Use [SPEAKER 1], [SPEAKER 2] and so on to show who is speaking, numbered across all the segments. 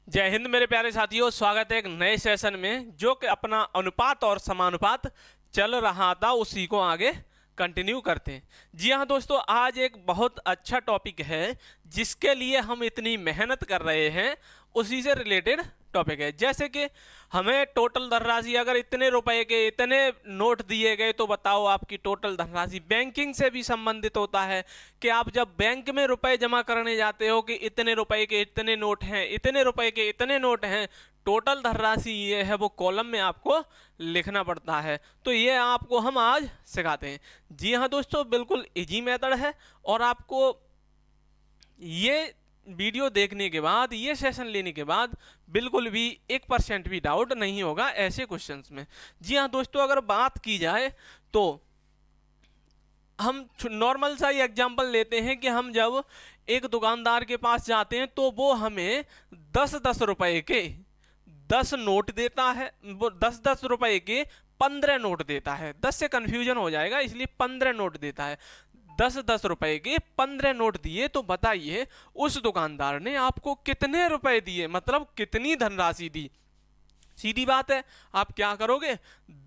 [SPEAKER 1] जय हिंद मेरे प्यारे साथियों, स्वागत है एक नए सेशन में जो कि अपना अनुपात और समानुपात चल रहा था उसी को आगे कंटिन्यू करते हैं। जी हाँ दोस्तों, आज एक बहुत अच्छा टॉपिक है जिसके लिए हम इतनी मेहनत कर रहे हैं, उसी से रिलेटेड टॉपिक है। जैसे कि हमें टोटल धनराशि अगर इतने रुपए के इतने नोट दिए गए तो बताओ आपकी टोटल धनराशि। बैंकिंग से भी संबंधित होता है कि आप जब बैंक में रुपए जमा करने जाते हो कि इतने रुपए के इतने नोट हैं, इतने रुपए के इतने नोट हैं, टोटल धनराशि ये है, वो कॉलम में आपको लिखना पड़ता है। तो ये आपको हम आज सिखाते हैं। जी हाँ दोस्तों, बिल्कुल इजी मेथड है और आपको ये वीडियो देखने के बाद, ये सेशन लेने के बाद बिल्कुल भी 1% भी डाउट नहीं होगा ऐसे क्वेश्चंस में। जी हाँ दोस्तों, अगर बात की जाए तो हम नॉर्मल सा ही एग्जांपल लेते हैं कि हम जब एक दुकानदार के पास जाते हैं तो वो हमें 10-10 रुपए के 10 नोट देता है। वो 10-10 रुपए के 15 नोट देता है। 10 से कंफ्यूजन हो जाएगा, इसलिए 15 नोट देता है। 10-10 रुपए के 15 नोट दिए तो बताइए उस दुकानदार ने आपको कितने रुपए दिए, मतलब कितनी धनराशि दी। सीधी बात है, आप क्या करोगे,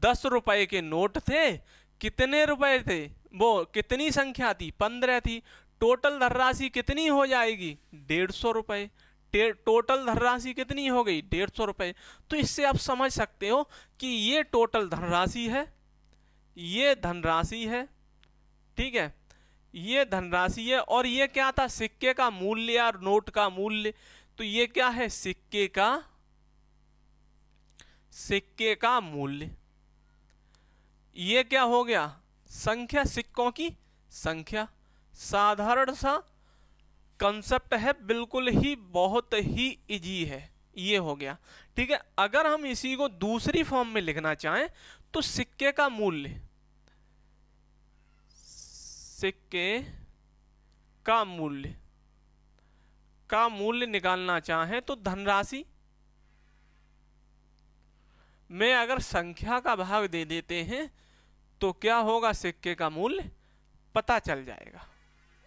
[SPEAKER 1] 10 रुपए के नोट थे, कितने रुपए थे, वो कितनी संख्या थी, 15 थी। टोटल धनराशि कितनी हो जाएगी, 150 रुपए। टोटल धनराशि कितनी हो गई, 150 रुपए। तो इससे आप समझ सकते हो कि ये टोटल धनराशि है, ये धनराशि है, ठीक है, ये धनराशि है। और ये क्या था, सिक्के का मूल्य या नोट का मूल्य। तो ये क्या है, सिक्के का मूल्य। ये क्या हो गया, संख्या, सिक्कों की संख्या। साधारण सा कंसेप्ट है, बिल्कुल ही बहुत ही इजी है, ये हो गया। ठीक है, अगर हम इसी को दूसरी फॉर्म में लिखना चाहें तो सिक्के का मूल्य, सिक्के का मूल्य निकालना चाहें तो धनराशि में अगर संख्या का भाग दे देते हैं तो क्या होगा, सिक्के का मूल्य पता चल जाएगा।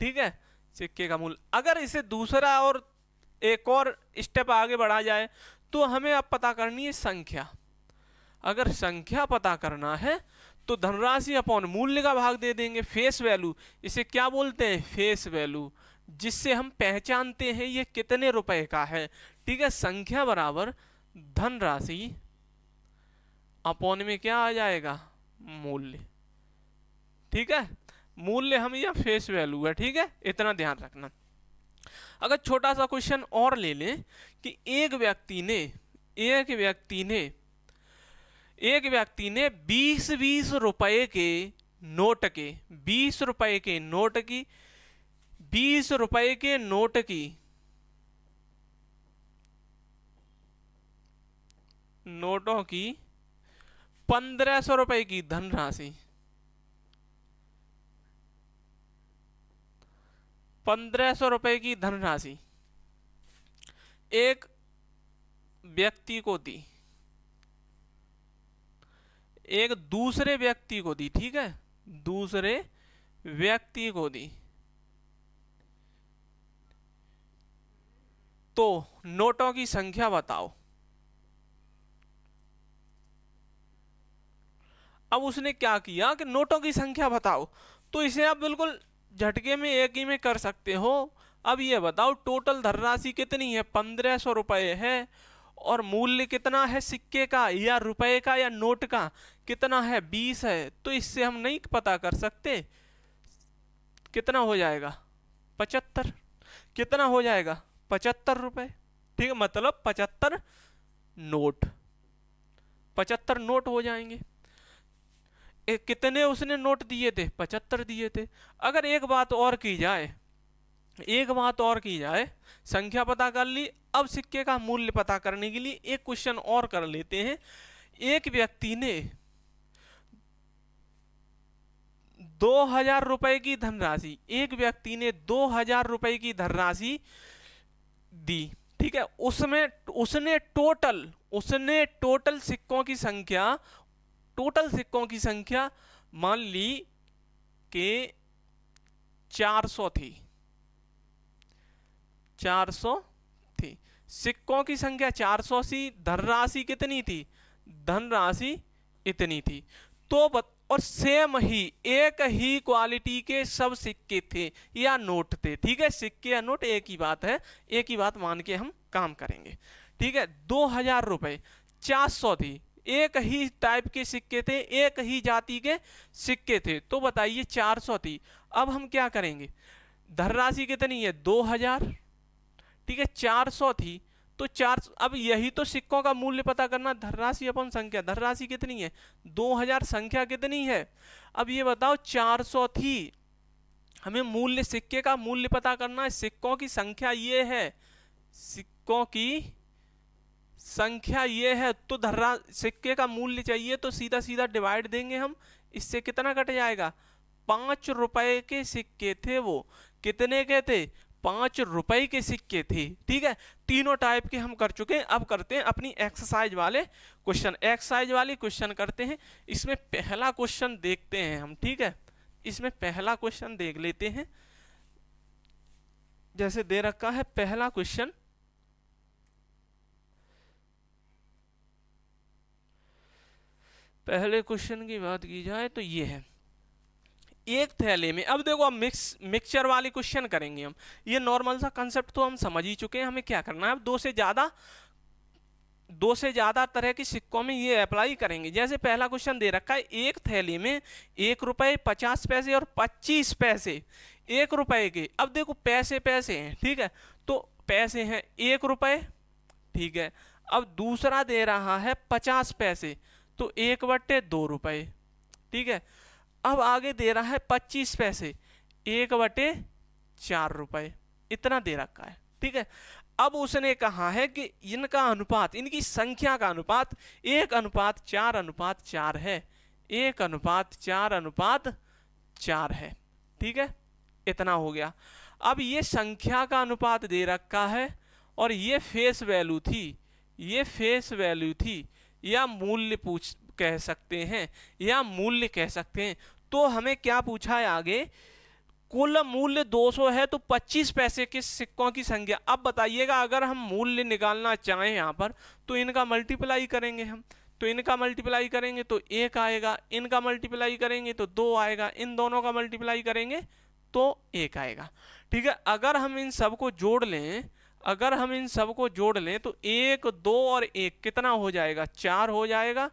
[SPEAKER 1] ठीक है, सिक्के का मूल्य। अगर इसे दूसरा और एक और स्टेप आगे बढ़ा जाए तो हमें अब पता करनी है संख्या। अगर संख्या पता करना है तो धनराशि अपॉन मूल्य का भाग दे देंगे, फेस वैल्यू। इसे क्या बोलते हैं, फेस वैल्यू, जिससे हम पहचानते हैं ये कितने रुपए का है। ठीक है, संख्या बराबर धनराशि अपॉन में क्या आ जाएगा, मूल्य। ठीक है, मूल्य हम या फेस वैल्यू है। ठीक है, इतना ध्यान रखना। अगर छोटा सा क्वेश्चन और ले लें कि एक व्यक्ति ने 20-20 रुपए के नोट के 20 रुपए के नोट की 20 रुपए के नोट की नोटों की 1500 रुपए की धनराशि, 1500 रुपए की धनराशि एक व्यक्ति को दी, एक दूसरे व्यक्ति को दी। ठीक है, दूसरे व्यक्ति को दी, तो नोटों की संख्या बताओ। अब उसने क्या किया कि नोटों की संख्या बताओ, तो इसे आप बिल्कुल झटके में एक ही में कर सकते हो। अब ये बताओ टोटल धनराशि कितनी है, 1500 रुपए है, और मूल्य कितना है सिक्के का या रुपए का या नोट का, कितना है, 20 है। तो इससे हम नहीं पता कर सकते, कितना हो जाएगा, 75। कितना हो जाएगा, 75 रुपए। ठीक है, मतलब 75 नोट हो जाएंगे। कितने उसने नोट दिए थे, 75 दिए थे। अगर एक बात और की जाए, संख्या पता कर ली। अब सिक्के का मूल्य पता करने के लिए एक क्वेश्चन और कर लेते हैं। एक व्यक्ति ने 2000 रुपए की धनराशि, एक व्यक्ति ने 2000 रुपए की धनराशि दी। ठीक है, उसने टोटल सिक्कों की संख्या मान ली कि 400 थी, 400 थी। सिक्कों की संख्या 400 थी, धनराशि कितनी थी, धनराशि इतनी थी। तो और सेम ही एक ही क्वालिटी के सब सिक्के थे या नोट थे, ठीक है, सिक्के या नोट एक ही बात है, एक ही बात मान के हम काम करेंगे, ठीक है। 2000 रुपए 400 थी, एक ही टाइप के सिक्के थे, एक ही जाति के सिक्के थे, तो बताइए 400 थी। अब हम क्या करेंगे, धनराशि कितनी है 2000, ठीक है, 400 थी तो 400। अब यही तो सिक्कों का मूल्य पता करना, धनराशि अपन संख्या, धनराशि कितनी है 2000, संख्या कितनी है। अब ये बताओ 400 थी, हमें मूल्य, सिक्के का मूल्य पता करना है, सिक्कों की संख्या ये है, सिक्कों की संख्या ये है, तो सिक्के का मूल्य चाहिए तो सीधा सीधा डिवाइड देंगे हम, इससे कितना कट जाएगा, 5 रुपए के सिक्के थे वो, कितने के थे 5 रुपए के सिक्के थे, ठीक है। तीनों टाइप के हम कर चुके हैं। अब करते हैं अपनी एक्सरसाइज वाले क्वेश्चन, एक्सरसाइज वाली क्वेश्चन करते हैं। इसमें पहला क्वेश्चन देखते हैं हम, ठीक है, इसमें पहला क्वेश्चन देख लेते हैं। जैसे दे रखा है पहला क्वेश्चन, पहले क्वेश्चन की बात की जाए तो ये है, एक थैले में, अब देखो, अब मिक्सचर वाली क्वेश्चन करेंगे हम, ये नॉर्मल सा कंसेप्ट तो हम समझ ही चुके हैं, हमें क्या करना है, अब दो से ज्यादा तरह के सिक्कों में ये अप्लाई करेंगे। जैसे पहला क्वेश्चन दे रखा है, एक थैले में 1 रुपए 50 पैसे और 25 पैसे, 1 रुपए के, अब देखो पैसे पैसे हैं, ठीक है, तो पैसे हैं 1 रुपए, ठीक है। अब दूसरा दे रहा है 50 पैसे, तो 1/2 रुपए, ठीक है। अब आगे दे रहा है 25 पैसे, 1/4 रुपए, इतना दे रखा है, ठीक है। अब उसने कहा है कि इनका अनुपात, इनकी संख्या का अनुपात 1:4:4 है, 1:4:4 है, ठीक है, इतना हो गया। अब ये संख्या का अनुपात दे रखा है और ये फेस वैल्यू थी, ये फेस वैल्यू थी, या मूल्य कह सकते हैं, या मूल्य कह सकते हैं। तो हमें क्या पूछा है आगे, कुल मूल्य 200 है तो 25 पैसे के सिक्कों की संख्या। अब बताइएगा, अगर हम मूल्य निकालना चाहें यहाँ पर तो इनका मल्टीप्लाई करेंगे हम, तो इनका मल्टीप्लाई करेंगे तो 1 आएगा, इनका मल्टीप्लाई करेंगे तो 2 आएगा, इन दोनों का मल्टीप्लाई करेंगे तो 1 आएगा, ठीक है। अगर हम इन सबको जोड़ लें, अगर हम इन सबको जोड़ लें तो 1, 2 और 1 कितना हो जाएगा, 4 हो जाएगा।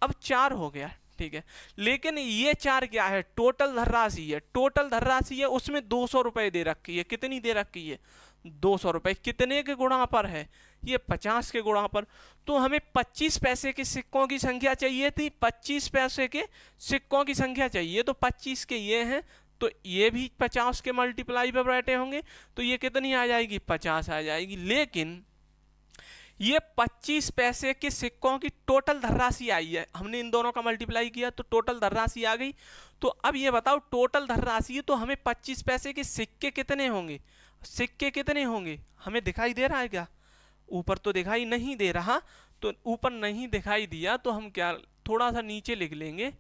[SPEAKER 1] अब 4 हो गया, ठीक है, लेकिन ये 4 क्या है, टोटल धनराशि है, टोटल धनराशि है, उसमें 200 रुपए दे रखी है, कितनी दे रखी है 200 रुपए, कितने के गुणा पर है, ये 50 के गुणा पर। तो हमें 25 पैसे के सिक्कों की संख्या चाहिए थी, 25 पैसे के सिक्कों की संख्या चाहिए, तो 25 के ये हैं, तो ये भी 50 के मल्टीप्लाई पर बैठे होंगे, तो ये कितनी आ जाएगी 50 आ जाएगी। लेकिन ये 25 पैसे के सिक्कों की टोटल धनराशि आई है, हमने इन दोनों का मल्टीप्लाई किया तो टोटल धनराशि आ गई। तो अब ये बताओ टोटल धनराशि है तो हमें 25 पैसे के सिक्के कितने होंगे, सिक्के कितने होंगे, हमें दिखाई दे रहा है क्या, ऊपर तो दिखाई नहीं दे रहा, तो ऊपर नहीं दिखाई दिया तो हम क्या, थोड़ा सा नीचे लिख लेंगे,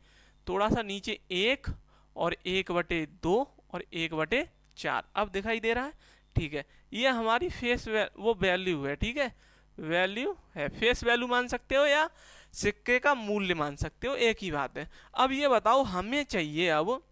[SPEAKER 1] थोड़ा सा नीचे 1 और 1/2 और 1/4, अब दिखाई दे रहा है, ठीक है। ये हमारी फेस वो वैल्यू है, ठीक है, वैल्यू है, फेस वैल्यू मान सकते हो या सिक्के का मूल्य मान सकते हो, एक ही बात है। अब ये बताओ हमें चाहिए, अब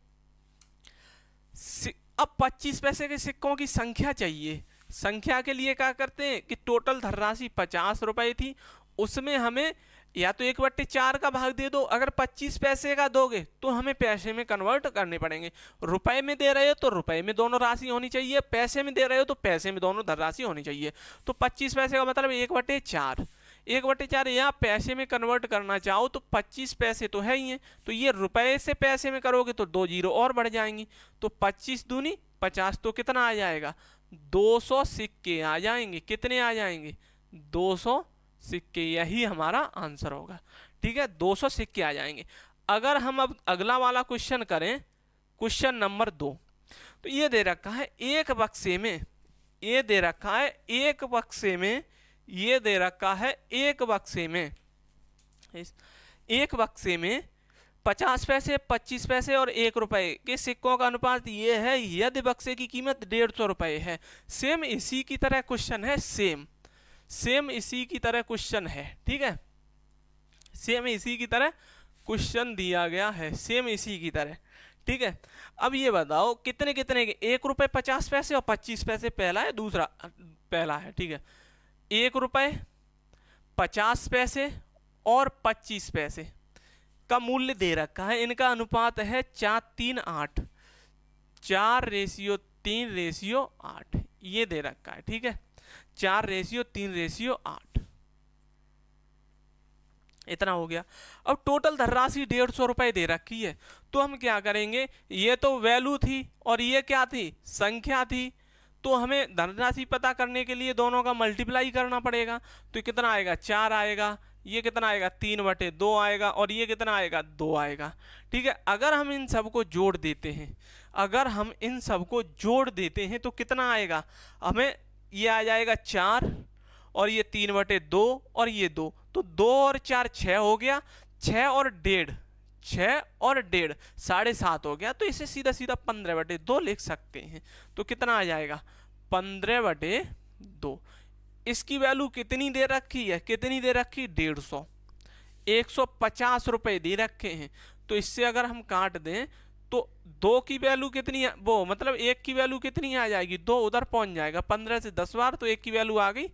[SPEAKER 1] 25 पैसे के सिक्कों की संख्या चाहिए। संख्या के लिए क्या करते हैं कि टोटल धनराशि 50 रुपए थी, उसमें हमें या तो 1/4 का भाग दे दो, अगर 25 पैसे का दोगे तो हमें पैसे में कन्वर्ट करने पड़ेंगे, रुपए में दे रहे हो तो रुपए में दोनों राशि होनी चाहिए, पैसे में दे रहे हो तो पैसे में दोनों धनराशि होनी चाहिए। तो 25 पैसे का मतलब 1/4, 1/4 या पैसे में कन्वर्ट करना चाहो तो 25 पैसे तो है ही है, तो ये रुपए से पैसे में करोगे तो 2 जीरो और बढ़ जाएंगी, तो 25 दूनी 50, तो कितना आ जाएगा 200 सिक्के आ जाएंगे, कितने आ जाएंगे 200 सिक्के, यही हमारा आंसर होगा, ठीक है, 200 सिक्के आ जाएंगे। अगर हम अब अगला वाला क्वेश्चन करें, क्वेश्चन नंबर 2, तो ये दे रखा है एक बक्से में, ये दे रखा है एक बक्से में, ये दे रखा है एक बक्से में, एक बक्से में 50 पैसे 25 पैसे और 1 रुपए के सिक्कों का अनुपात ये है, यदि बक्से की कीमत 150 रुपए है। सेम इसी की तरह क्वेश्चन है, सेम सेम इसी की तरह क्वेश्चन है, ठीक है, सेम इसी की तरह क्वेश्चन दिया गया है, सेम इसी की तरह, ठीक है। अब ये बताओ कितने कितने के, 1 रुपये 50 पैसे और 25 पैसे पहला है, दूसरा पहला है, ठीक है। 1 रुपये 50 पैसे और 25 पैसे का मूल्य दे रखा है, इनका अनुपात है 4:3:8, 4:3:8 ये दे रखा है, ठीक है, 4:3:8 इतना हो गया। अब टोटल धनराशि 150 रुपए दे रखी है, तो हम क्या करेंगे, ये तो वैल्यू थी और ये क्या थी, संख्या थी, तो हमें धनराशि पता करने के लिए दोनों का मल्टीप्लाई करना पड़ेगा। तो कितना आएगा, 4 आएगा, ये कितना आएगा, 3/2 आएगा, और ये कितना आएगा, 2 आएगा, ठीक है। अगर हम इन सबको जोड़ देते हैं, अगर हम इन सबको जोड़ देते हैं तो कितना आएगा, हमें ये आ जाएगा 4 और ये 3/2 और ये 2, तो 2 और 4 6 हो गया, 6 और 1.5, 6 और 1.5 7.5 हो गया। तो इसे सीधा सीधा 15/2 लिख सकते हैं। तो कितना आ जाएगा, 15/2। इसकी वैल्यू कितनी दे रखी है, कितनी दे रखी, 150, 150 रुपए दे रखे हैं। तो इससे अगर हम काट दें तो 2 की वैल्यू कितनी है, वो मतलब 1 की वैल्यू कितनी आ जाएगी, 2 उधर पहुंच जाएगा, 15 से 10 बार, तो 1 की वैल्यू आ गई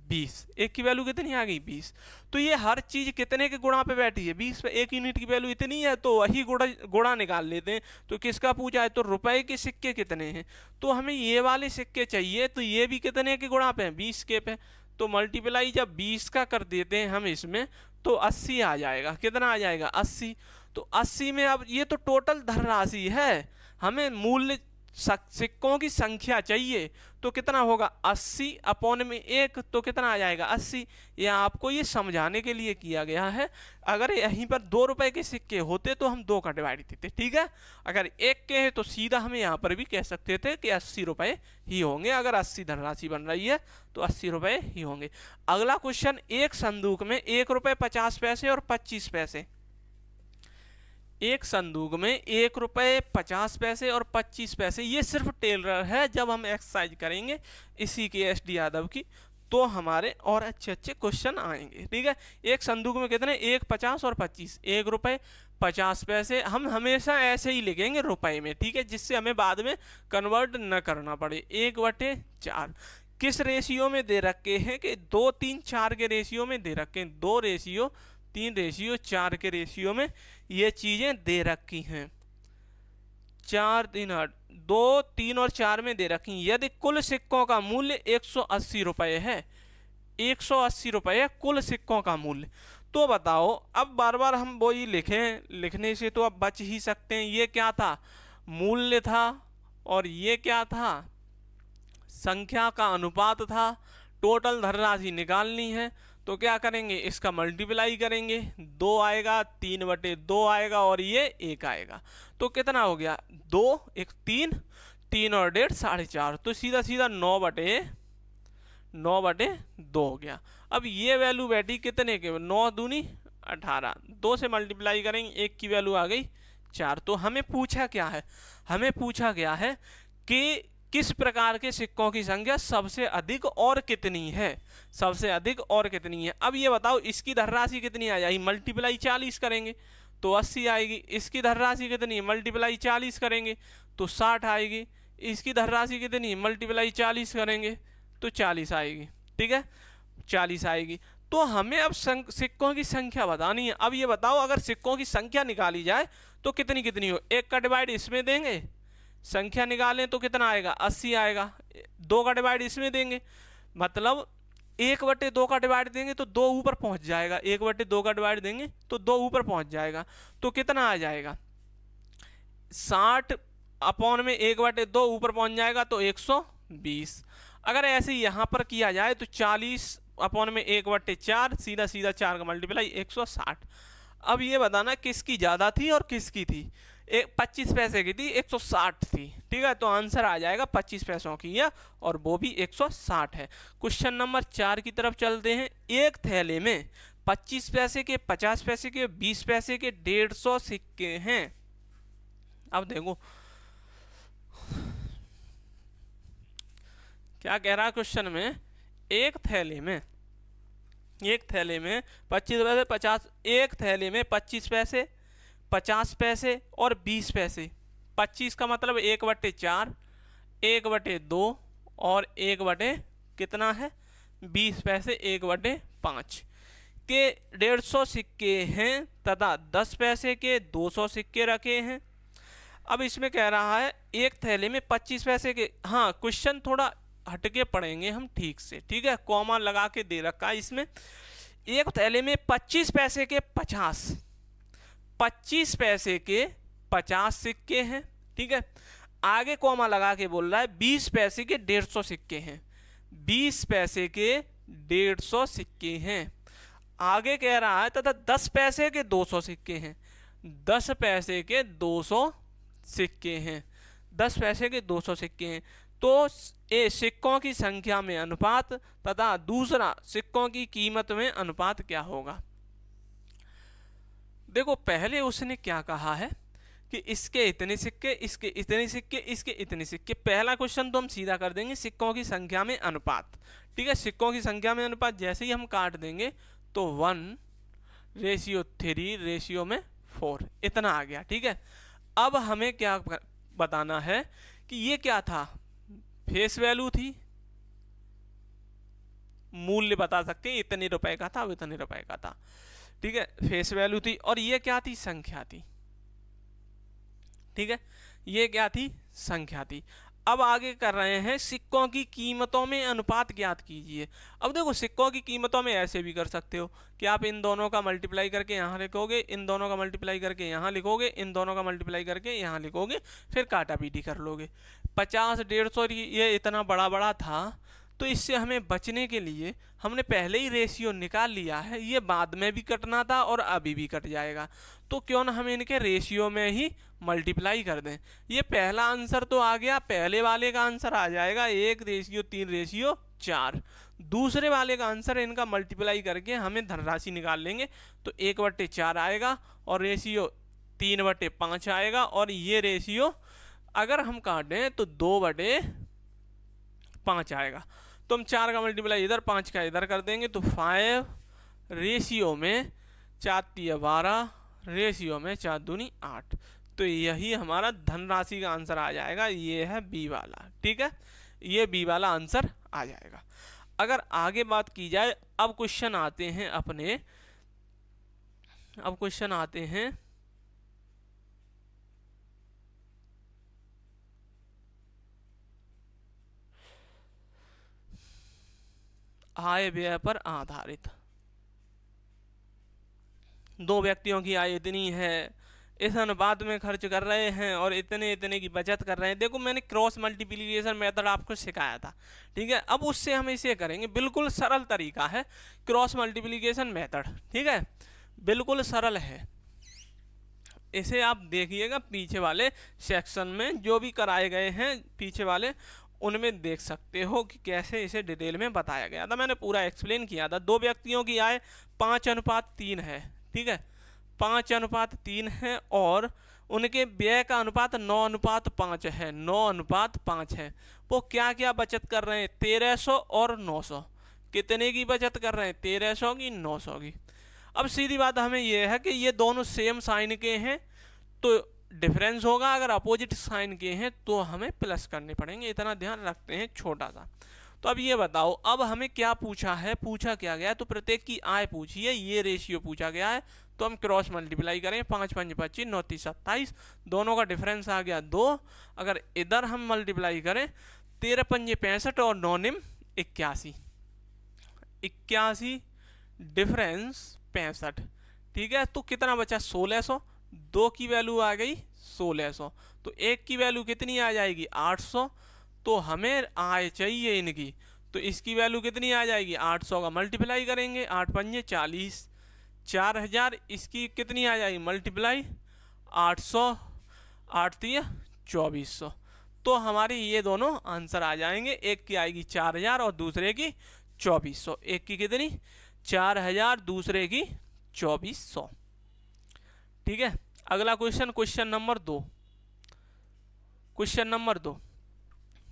[SPEAKER 1] 20, 1 की वैल्यू कितनी आ गई, 20। तो ये हर चीज कितने के गुणा पे बैठी है, 20 पे। 1 यूनिट की वैल्यू इतनी है तो वही गुणा निकाल लेते हैं। तो किसका पूछा है, तो रुपए के सिक्के कितने हैं, तो हमें ये वाले सिक्के चाहिए, तो ये भी कितने के गुणा पे हैं, 20 के पे। तो मल्टीप्लाई जब 20 का कर देते हैं हम इसमें, तो 80 आ जाएगा, कितना आ जाएगा, 80। तो 80 में अब ये तो टोटल धनराशि है, हमें मूल्य सिक्कों की संख्या चाहिए, तो कितना होगा, 80/1, तो कितना आ जाएगा, 80। यह आपको ये समझाने के लिए किया गया है। अगर यहीं पर 2 रुपए के सिक्के होते तो हम 2 का डिवाइड देते, ठीक है। अगर 1 के हैं तो सीधा हमें यहाँ पर भी कह सकते थे कि 80 रुपए ही होंगे। अगर 80 धनराशि बन रही है तो 80 रुपए ही होंगे। अगला क्वेश्चन, एक संदूक में 1 रुपये 50 पैसे और 25 पैसे, एक संदूक में 1 रुपये 50 पैसे और 25 पैसे, ये सिर्फ टेलर है। जब हम एक्सरसाइज करेंगे इसी की SD यादव की, तो हमारे और अच्छे अच्छे क्वेश्चन आएंगे, ठीक है। एक संदूक में कितने, 1, 50 और 25, 1 रुपये 50 पैसे, हम हमेशा ऐसे ही लिखेंगे रुपए में, ठीक है, जिससे हमें बाद में कन्वर्ट न करना पड़े। 1/4 किस रेशियो में दे रखे हैं, कि 2, 3, 4 के रेशियो में दे रखे हैं, 2:3:4 के रेशियो में ये चीजें दे रखी हैं। 4, 3, 8, 2, 3 और 4 में दे रखी। यदि कुल सिक्कों का मूल्य 180 रुपये है, 180 रुपये कुल सिक्कों का मूल्य, तो बताओ, अब बार बार हम वो ही लिखें, लिखने से तो अब बच ही सकते हैं। ये क्या था, मूल्य था, और ये क्या था, संख्या का अनुपात था। टोटल धनराशि निकालनी है, तो क्या करेंगे, इसका मल्टीप्लाई करेंगे, 2 आएगा, 3/2 आएगा, और ये 1 आएगा। तो कितना हो गया, 2, 1, 3, 3 और 1.5 4.5, तो सीधा सीधा 9/2 हो गया। अब ये वैल्यू बैठी कितने के, 9 दूनी 18, 2 से मल्टीप्लाई करेंगे, 1 की वैल्यू आ गई 4। तो हमें पूछा क्या है, हमें पूछा गया है कि किस प्रकार के सिक्कों की संख्या सबसे अधिक और कितनी है, सबसे अधिक और कितनी है। अब ये बताओ, इसकी धनराशि कितनी आ जाएगी, मल्टीप्लाई 40 करेंगे तो 80 आएगी। इसकी धनराशि कितनी, मल्टीप्लाई 40 करेंगे तो 60 आएगी। इसकी धनराशि कितनी, मल्टीप्लाई 40 करेंगे तो 40 आएगी, ठीक है, 40 आएगी। तो हमें अब सिक्कों की संख्या बतानी है। अब ये बताओ, अगर सिक्कों की संख्या निकाली जाए तो कितनी कितनी हो, 1 का डिवाइड इसमें देंगे, संख्या निकालें तो कितना आएगा, 80 आएगा। 2 का डिवाइड इसमें देंगे, मतलब 1/2 का डिवाइड देंगे तो 2 ऊपर पहुंच जाएगा, 1/2 का डिवाइड देंगे तो 2 ऊपर पहुंच जाएगा। तो कितना आ जाएगा, 60/में 1/2 ऊपर पहुंच जाएगा तो 120। अगर ऐसे यहाँ पर किया जाए तो 40/में 1/4, सीधा सीधा 4 का मल्टीप्लाई, 160। अब ये बताना किसकी ज्यादा थी और किसकी थी, 25 पैसे की थी, 160 थी, ठीक है। तो आंसर आ जाएगा 25 पैसों की है, और वो भी 160 है। क्वेश्चन नंबर 4 की तरफ चलते हैं। एक थैले में 25 पैसे के, 50 पैसे के, 20 पैसे के 150 सिक्के हैं। अब देखो क्या कह रहा है क्वेश्चन में, एक थैले में एक थैले में 25 पैसे, 50, एक थैले में 25 पैसे, 50 पैसे और 20 पैसे। 25 का मतलब 1/4, 1/2 और 1/ कितना है 20 पैसे 1/5 के 150 सिक्के हैं तथा 10 पैसे के 200 सिक्के रखे हैं। अब इसमें कह रहा है एक थैले में 25 पैसे के, हाँ क्वेश्चन थोड़ा हटके पढ़ेंगे हम ठीक से, ठीक है, कॉमा लगा के दे रखा है इसमें। एक थैले में 25 पैसे के 25 पैसे के 50 सिक्के हैं, ठीक है। आगे कॉमा लगा के बोल रहा है 20 पैसे के 150 सिक्के हैं, 20 पैसे के 150 सिक्के हैं। आगे कह रहा है तथा 10 पैसे के 200 सिक्के हैं, 10 पैसे के 200 सिक्के हैं, 10 पैसे के 200 सिक्के हैं। तो ए सिक्कों की संख्या में अनुपात तथा दूसरा सिक्कों की कीमत में अनुपात क्या होगा। देखो पहले उसने क्या कहा है कि इसके इतने सिक्के, इसके इतने सिक्के, इसके इतने सिक्के। पहला क्वेश्चन तो हम सीधा कर देंगे सिक्कों की संख्या में अनुपात, ठीक है। सिक्कों की संख्या में अनुपात जैसे ही हम काट देंगे तो 1:3:4 इतना आ गया, ठीक है। अब हमें क्या बताना है कि ये क्या था, फेस वैल्यू थी, मूल्य बता सकते हैं इतने रुपए का था, इतने रुपए का था, ठीक है, फेस वैल्यू थी। और ये क्या थी, संख्या थी, ठीक है, ये क्या थी, संख्या थी। अब आगे कर रहे हैं सिक्कों की कीमतों में अनुपात ज्ञात कीजिए। अब देखो सिक्कों की कीमतों में ऐसे भी कर सकते हो कि आप इन दोनों का मल्टीप्लाई करके यहाँ लिखोगे, इन दोनों का मल्टीप्लाई करके यहाँ लिखोगे, इन दोनों का मल्टीप्लाई करके यहाँ लिखोगे, फिर काटा पीटी कर लोगे। 50, 150 ये इतना बड़ा बड़ा था, तो इससे हमें बचने के लिए हमने पहले ही रेशियो निकाल लिया है, ये बाद में भी कटना था और अभी भी कट जाएगा, तो क्यों ना हम इनके रेशियो में ही मल्टीप्लाई कर दें। ये पहला आंसर तो आ गया, पहले वाले का आंसर आ जाएगा 1:3:4। दूसरे वाले का आंसर इनका मल्टीप्लाई करके हमें धनराशि निकाल लेंगे तो 1/4 आएगा और रेशियो 3/5 आएगा, और ये रेशियो अगर हम काटें तो 2/5 आएगा। तो हम 4 का मल्टीप्लाई इधर, 5 का इधर कर देंगे तो 5 रेशियो में 4×3=12, रेशियो में 4×2=8। तो यही हमारा धनराशि का आंसर आ जाएगा, ये है बी वाला, ठीक है, ये बी वाला आंसर आ जाएगा। अगर आगे बात की जाए, अब क्वेश्चन आते हैं अपने, अब क्वेश्चन आते हैं आय व्यय पर आधारित। दो व्यक्तियों की आय इतनी है, इस अनुपात में खर्च कर रहे हैं और इतने इतने की बचत कर रहे हैं। देखो मैंने क्रॉस मल्टीप्लिकेशन मेथड आपको सिखाया था, ठीक है। अब उससे हम इसे करेंगे, बिल्कुल सरल तरीका है क्रॉस मल्टीप्लिकेशन मेथड, ठीक है, बिल्कुल सरल है। इसे आप देखिएगा पीछे वाले सेक्शन में जो भी कराए गए हैं पीछे वाले, उनमें देख सकते हो कि कैसे इसे डिटेल में बताया गया था, मैंने पूरा एक्सप्लेन किया था। दो व्यक्तियों की आय 5:3 है, ठीक है, 5:3 है, और उनके व्यय का अनुपात 9:5 है, 9:5 है। वो क्या क्या बचत कर रहे हैं, 1300 और 900। कितने की बचत कर रहे हैं, 1300 की, 900 की। अब सीधी बात हमें यह है कि ये दोनों सेम साइन के हैं तो डिफरेंस होगा, अगर अपोजिट साइन के हैं तो हमें प्लस करने पड़ेंगे, इतना ध्यान रखते हैं छोटा सा। तो अब ये बताओ, अब हमें क्या पूछा है, पूछा क्या गया, तो प्रत्येक की आय पूछी है, ये रेशियो पूछा गया है, तो हम क्रॉस मल्टीप्लाई करें, 5×5 = 25, 9×3 = 27, दोनों का डिफरेंस आ गया 2। अगर इधर हम मल्टीप्लाई करें 13×5 = 65 और 9×9 = 81, 81 डिफरेंस 65, ठीक है। तो कितना बचा, 1600, 2 की वैल्यू आ गई 1600, तो 1 की वैल्यू कितनी आ जाएगी, 800। तो हमें आय चाहिए इनकी, तो इसकी वैल्यू कितनी आ जाएगी, 800 का मल्टीप्लाई करेंगे, 8×5 = 40, 4000, इसकी कितनी आ जाएगी मल्टीप्लाई 800, 8×3 = 2400। तो हमारी ये दोनों आंसर आ जाएंगे, एक की आएगी 4000 और दूसरे की 2400, एक की कितनी 4000, दूसरे की 2400, ठीक है। अगला question, question number 2, question number 2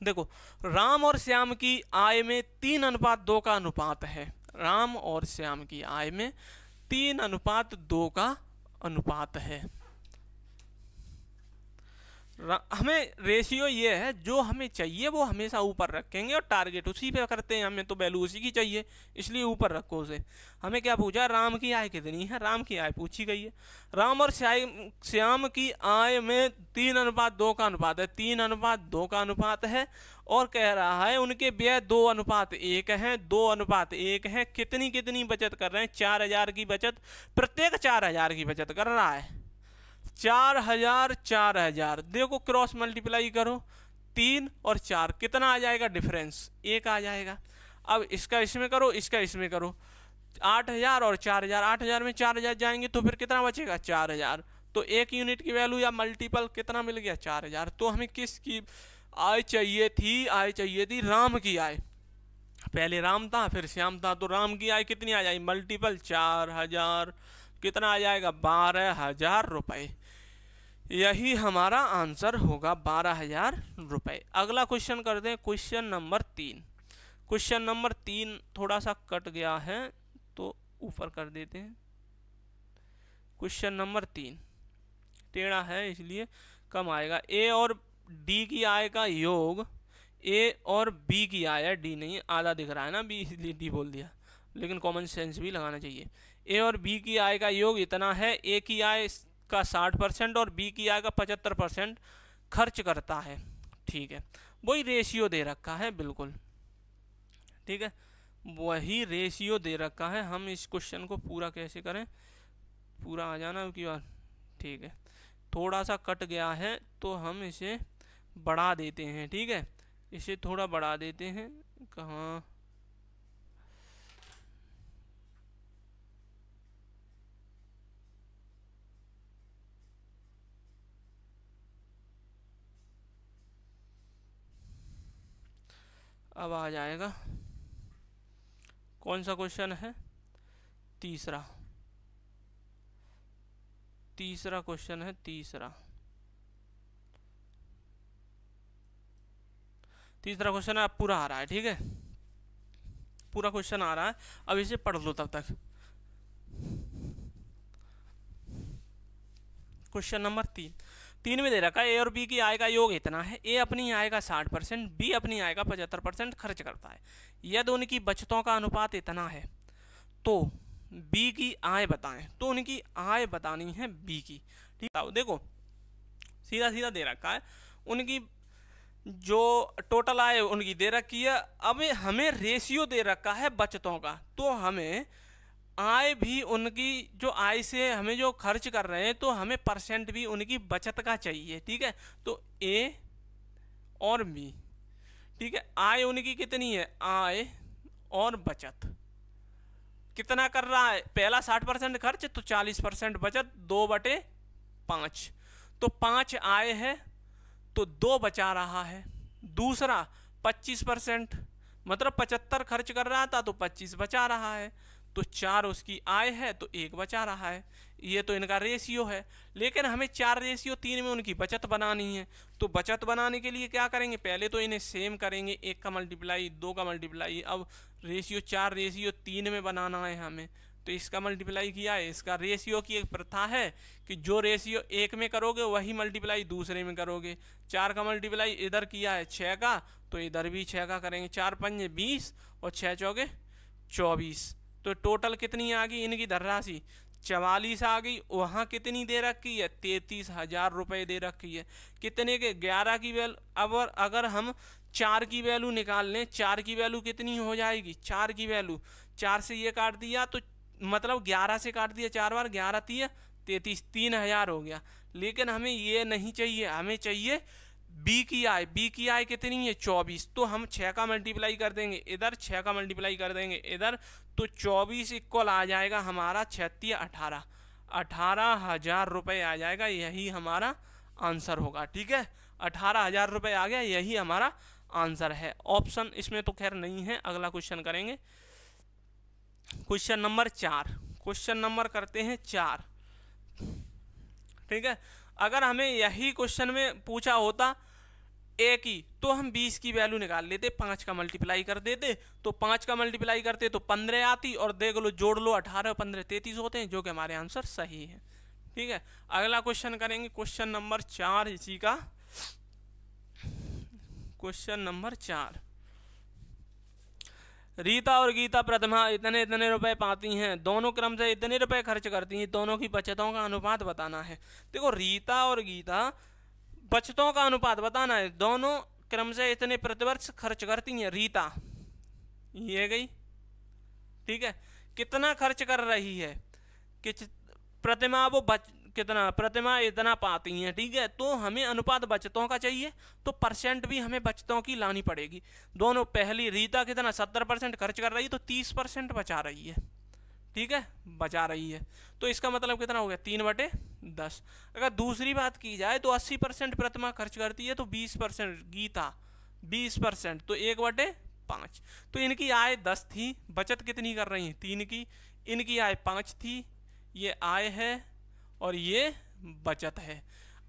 [SPEAKER 1] देखो, राम और श्याम की आय में 3:2 का अनुपात है। राम और श्याम की आय में 3:2 का अनुपात है। हमें रेशियो ये है, जो हमें चाहिए वो हमेशा ऊपर रखेंगे और टारगेट उसी पे करते हैं, हमें तो वैल्यू उसी की चाहिए इसलिए ऊपर रखो उसे। हमें क्या पूछा, राम की आय कितनी है, राम की आय पूछी गई है। राम और श्याम की आय में 3:2 का अनुपात है, 3:2 का अनुपात है और कह रहा है उनके व्यय 2:1 है, 2:1 है। कितनी कितनी बचत कर रहे हैं, 4000 की बचत, प्रत्येक 4000 की बचत कर रहा है। 4000 4000, देखो क्रॉस मल्टीप्लाई करो, 3 और 4 कितना आ जाएगा, डिफरेंस 1 आ जाएगा। अब इसका इसमें करो, इसका इसमें करो, 8000 और 4000, 8000 में 4000 जाएंगे तो फिर कितना बचेगा, 4000। तो एक यूनिट की वैल्यू या मल्टीपल कितना मिल गया, 4000। तो हमें किसकी आय चाहिए थी, आय चाहिए थी राम की आय। पहले राम था फिर श्याम था, तो राम की आय कितनी आ जाएगी, मल्टीपल 4000, कितना आ जाएगा, 12000 रुपये। यही हमारा आंसर होगा, 12000 रुपये। अगला क्वेश्चन करते हैं, क्वेश्चन नंबर 3। क्वेश्चन नंबर 3 थोड़ा सा कट गया है तो ऊपर कर देते हैं। क्वेश्चन नंबर 3 टेढ़ा है इसलिए कम आएगा। ए और डी की आय का योग, ए और बी की आय है, डी नहीं आधा दिख रहा है ना, बी इसलिए डी बोल दिया, लेकिन कॉमन सेंस भी लगाना चाहिए। ए और बी की आय का योग इतना है, ए की आय का 60% और बी की आय का 75% खर्च करता है। ठीक है, वही रेशियो दे रखा है, बिल्कुल ठीक है, वही रेशियो दे रखा है। हम इस क्वेश्चन को पूरा कैसे करें, पूरा आ जाना की बार, ठीक है, थोड़ा सा कट गया है तो हम इसे बढ़ा देते हैं। ठीक है, इसे थोड़ा बढ़ा देते हैं, कहाँ, अब आ जाएगा। कौन सा क्वेश्चन है, तीसरा क्वेश्चन है, तीसरा क्वेश्चन है, अब पूरा आ रहा है। ठीक है, पूरा क्वेश्चन आ रहा है, अब इसे पढ़ लो तब तक। क्वेश्चन नंबर 3 में दे रखा है ए और बी की आय का योग इतना है, ए अपनी आय का 60%, बी अपनी आय का 75% खर्च करता है। यदि उनकी बचतों का अनुपात इतना है तो बी की आय बताएं। तो उनकी आय बतानी है बी की। ठीक है, देखो सीधा सीधा दे रखा है, उनकी जो टोटल आय उनकी दे रखी है। अब हमें रेशियो दे रखा है बचतों का, तो हमें आय भी उनकी, जो आय से हमें जो खर्च कर रहे हैं तो हमें परसेंट भी उनकी बचत का चाहिए। ठीक है, तो ए और बी, ठीक है, आय उनकी कितनी है, आय और बचत कितना कर रहा है, पहला 60% खर्च तो 40% बचत, 2/5, तो 5 आय है तो 2 बचा रहा है। दूसरा 25%, मतलब 75 खर्च कर रहा था तो 25 बचा रहा है, तो 4 उसकी आय है तो 1 बचा रहा है। ये तो इनका रेशियो है, लेकिन हमें 4:3 में उनकी बचत बनानी है। तो बचत बनाने के लिए क्या करेंगे, पहले तो इन्हें सेम करेंगे, 1 का मल्टीप्लाई 2 का मल्टीप्लाई। अब रेशियो 4:3 में बनाना है हमें, तो इसका मल्टीप्लाई किया है। इसका रेशियो की एक प्रथा है कि जो रेशियो 1 में करोगे वही मल्टीप्लाई दूसरे में करोगे। 4 का मल्टीप्लाई इधर किया है 6 का, तो इधर भी 6 का करेंगे। 4 पंजे 20 और 6 चौके 24, तो टोटल कितनी आ गई इनकी धनराशि, 44 आ गई। वहाँ कितनी दे रखी है, 33,000 रुपये दे रखी है। कितने के, 11 की वैल्यू। अब अगर हम 4 की वैल्यू निकाल लें, 4 की वैल्यू कितनी हो जाएगी, 4 की वैल्यू 4 से ये काट दिया तो मतलब 11 से काट दिया 4 बार, 11 3 33, 3000 हो गया। लेकिन हमें ये नहीं चाहिए, हमें चाहिए बी की आय। बी की आय कितनी है, 24, तो हम 6 का मल्टीप्लाई कर देंगे इधर, 6 का मल्टीप्लाई कर देंगे इधर, तो 24 इक्वल आ जाएगा हमारा 36 18, 18,000 रुपये आ जाएगा। यही हमारा आंसर होगा। ठीक है, 18,000 रुपये आ गया, यही हमारा आंसर है। ऑप्शन इसमें तो खैर नहीं है। अगला क्वेश्चन करेंगे, क्वेश्चन नंबर 4। क्वेश्चन नंबर करते हैं 4। ठीक है, अगर हमें यही क्वेश्चन में पूछा होता एक ही, तो हम 20 की वैल्यू निकाल लेते, 5 का मल्टीप्लाई कर देते, तो 5 का मल्टीप्लाई करते तो 15 आती, और देख लो जोड़ लो 18 15 33 होते हैं, जो कि हमारे आंसर सही है। ठीक है, अगला क्वेश्चन करेंगे, क्वेश्चन नंबर 4 इसी का, क्वेश्चन नंबर 4। रीता और गीता प्रतिमा इतने इतने रुपए पाती हैं, दोनों क्रम से इतने रुपए खर्च करती हैं, दोनों की बचतों का अनुपात बताना है। देखो रीता और गीता बचतों का अनुपात बताना है, दोनों क्रम से इतने प्रतिवर्ष खर्च करती हैं। रीता ये गई, ठीक है, कितना खर्च कर रही है, प्रतिमा वो कितना, प्रतिमा इतना पाती हैं, ठीक है, तो हमें अनुपात बचतों का चाहिए, तो परसेंट भी हमें बचतों की लानी पड़ेगी। दोनों, पहली रीता कितना 70% खर्च कर रही है, तो 30% बचा रही है, ठीक है, बचा रही है, तो इसका मतलब कितना हो गया 3/10। अगर दूसरी बात की जाए तो 80% प्रतिमा खर्च करती है, तो 20% गीता, 20% तो 1/5। तो इनकी आय 10 थी, बचत कितनी कर रही है 3 की, इनकी आय 5 थी, ये आय है और ये बचत है।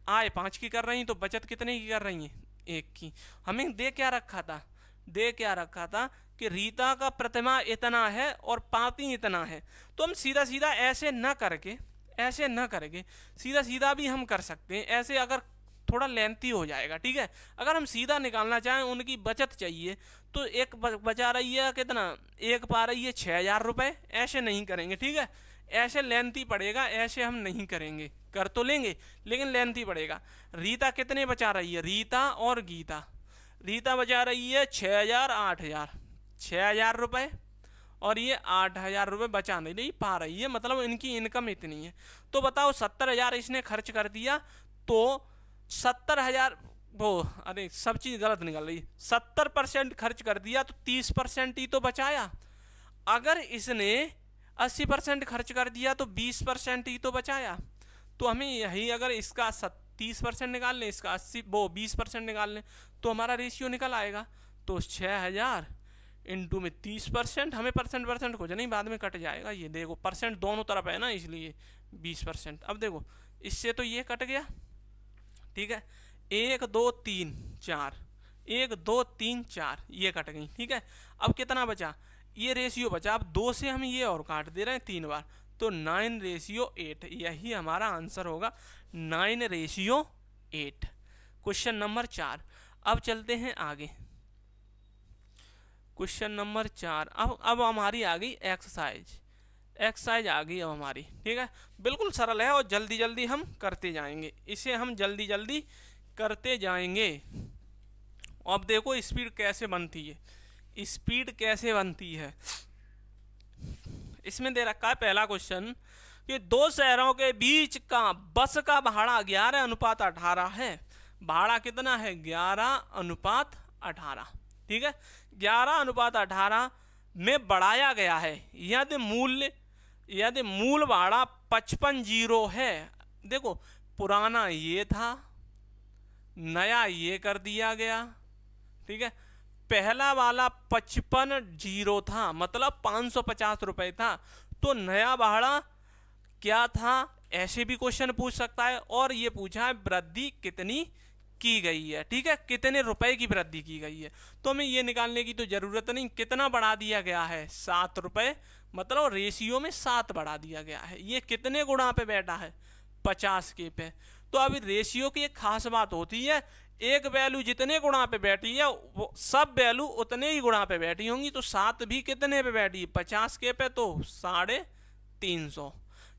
[SPEAKER 1] आय 5 की कर रही हैं, तो बचत कितने की कर रही हैं 1 की। हमें दे क्या रखा था, दे क्या रखा था कि रीता का प्रतिमा इतना है और पाती इतना है, तो हम सीधा सीधा ऐसे न करके, ऐसे न करके सीधा सीधा भी हम कर सकते हैं, ऐसे अगर थोड़ा लेंथी हो जाएगा, ठीक है। अगर हम सीधा निकालना चाहें, उनकी बचत चाहिए, तो एक बचा रही है कितना, एक पा रही है 6000 रुपये, ऐसे नहीं करेंगे, ठीक है, ऐसे लेंथी पड़ेगा, ऐसे हम नहीं करेंगे, कर तो लेंगे लेकिन लेंथी पड़ेगा। रीता कितने बचा रही है, रीता और गीता, रीता बचा रही है 6000 8000, 6000 रुपये, और ये 8000 रुपये बचा नहीं पा रही है, मतलब इनकी इनकम इतनी है। तो बताओ 70000 इसने खर्च कर दिया, तो 70000 वो, अरे सब चीज़ गलत निकल रही, 70% खर्च कर दिया, तो 30% ही तो बचाया। अगर इसने 80% खर्च कर दिया, तो 20% ही तो बचाया। तो हमें यही, अगर इसका 30% निकाल लें, इसका 20% निकाल लें, तो हमारा रेशियो निकल आएगा। तो 6000 इंटू में 30%, हमें परसेंट कुछ नहीं, बाद में कट जाएगा। ये देखो परसेंट दोनों तरफ है ना, इसलिए 20%। अब देखो इससे तो ये कट गया, ठीक है, 1 2 3 4, 1 2 3 4 ये कट गई, ठीक है। अब कितना बचा, ये रेशियो बचा। अब 2 से हम ये और काट दे रहे हैं 3 बार, तो 9:8, यही हमारा आंसर होगा, 9:8। Question number 4। अब चलते हैं आगे, क्वेश्चन नंबर 4। अब हमारी आ गई एक्सरसाइज आ गई अब हमारी, ठीक है, बिल्कुल सरल है और जल्दी जल्दी हम करते जाएंगे, इसे हम जल्दी जल्दी करते जाएंगे। अब देखो स्पीड कैसे बनती है, स्पीड कैसे बनती है। इसमें दे रखा है पहला क्वेश्चन कि 2 शहरों के बीच का बस का भाड़ा 11:18 है। भाड़ा कितना है, 11:18, ठीक है, 11:18 में बढ़ाया गया है। यदि मूल भाड़ा 55 है, देखो पुराना ये था, नया ये कर दिया गया, ठीक है, पहला वाला 55 था, मतलब 550 रुपये था, तो नया भाड़ा क्या था, ऐसे भी क्वेश्चन पूछ सकता है। और ये पूछा है वृद्धि कितनी की गई है, ठीक है, कितने रुपए की वृद्धि की गई है। तो हमें ये निकालने की तो जरूरत नहीं, कितना बढ़ा दिया गया है 7 रुपये, मतलब रेशियो में 7 बढ़ा दिया गया है। ये कितने गुणा पे बैठा है, 50 के पे। तो अभी रेशियो की एक खास बात होती है, एक वैल्यू जितने गुणा पे बैठी है, वो सब वैल्यू उतने ही गुणा पे बैठी होंगी। तो 7 भी कितने पे बैठी है, 50 के पे, तो 350,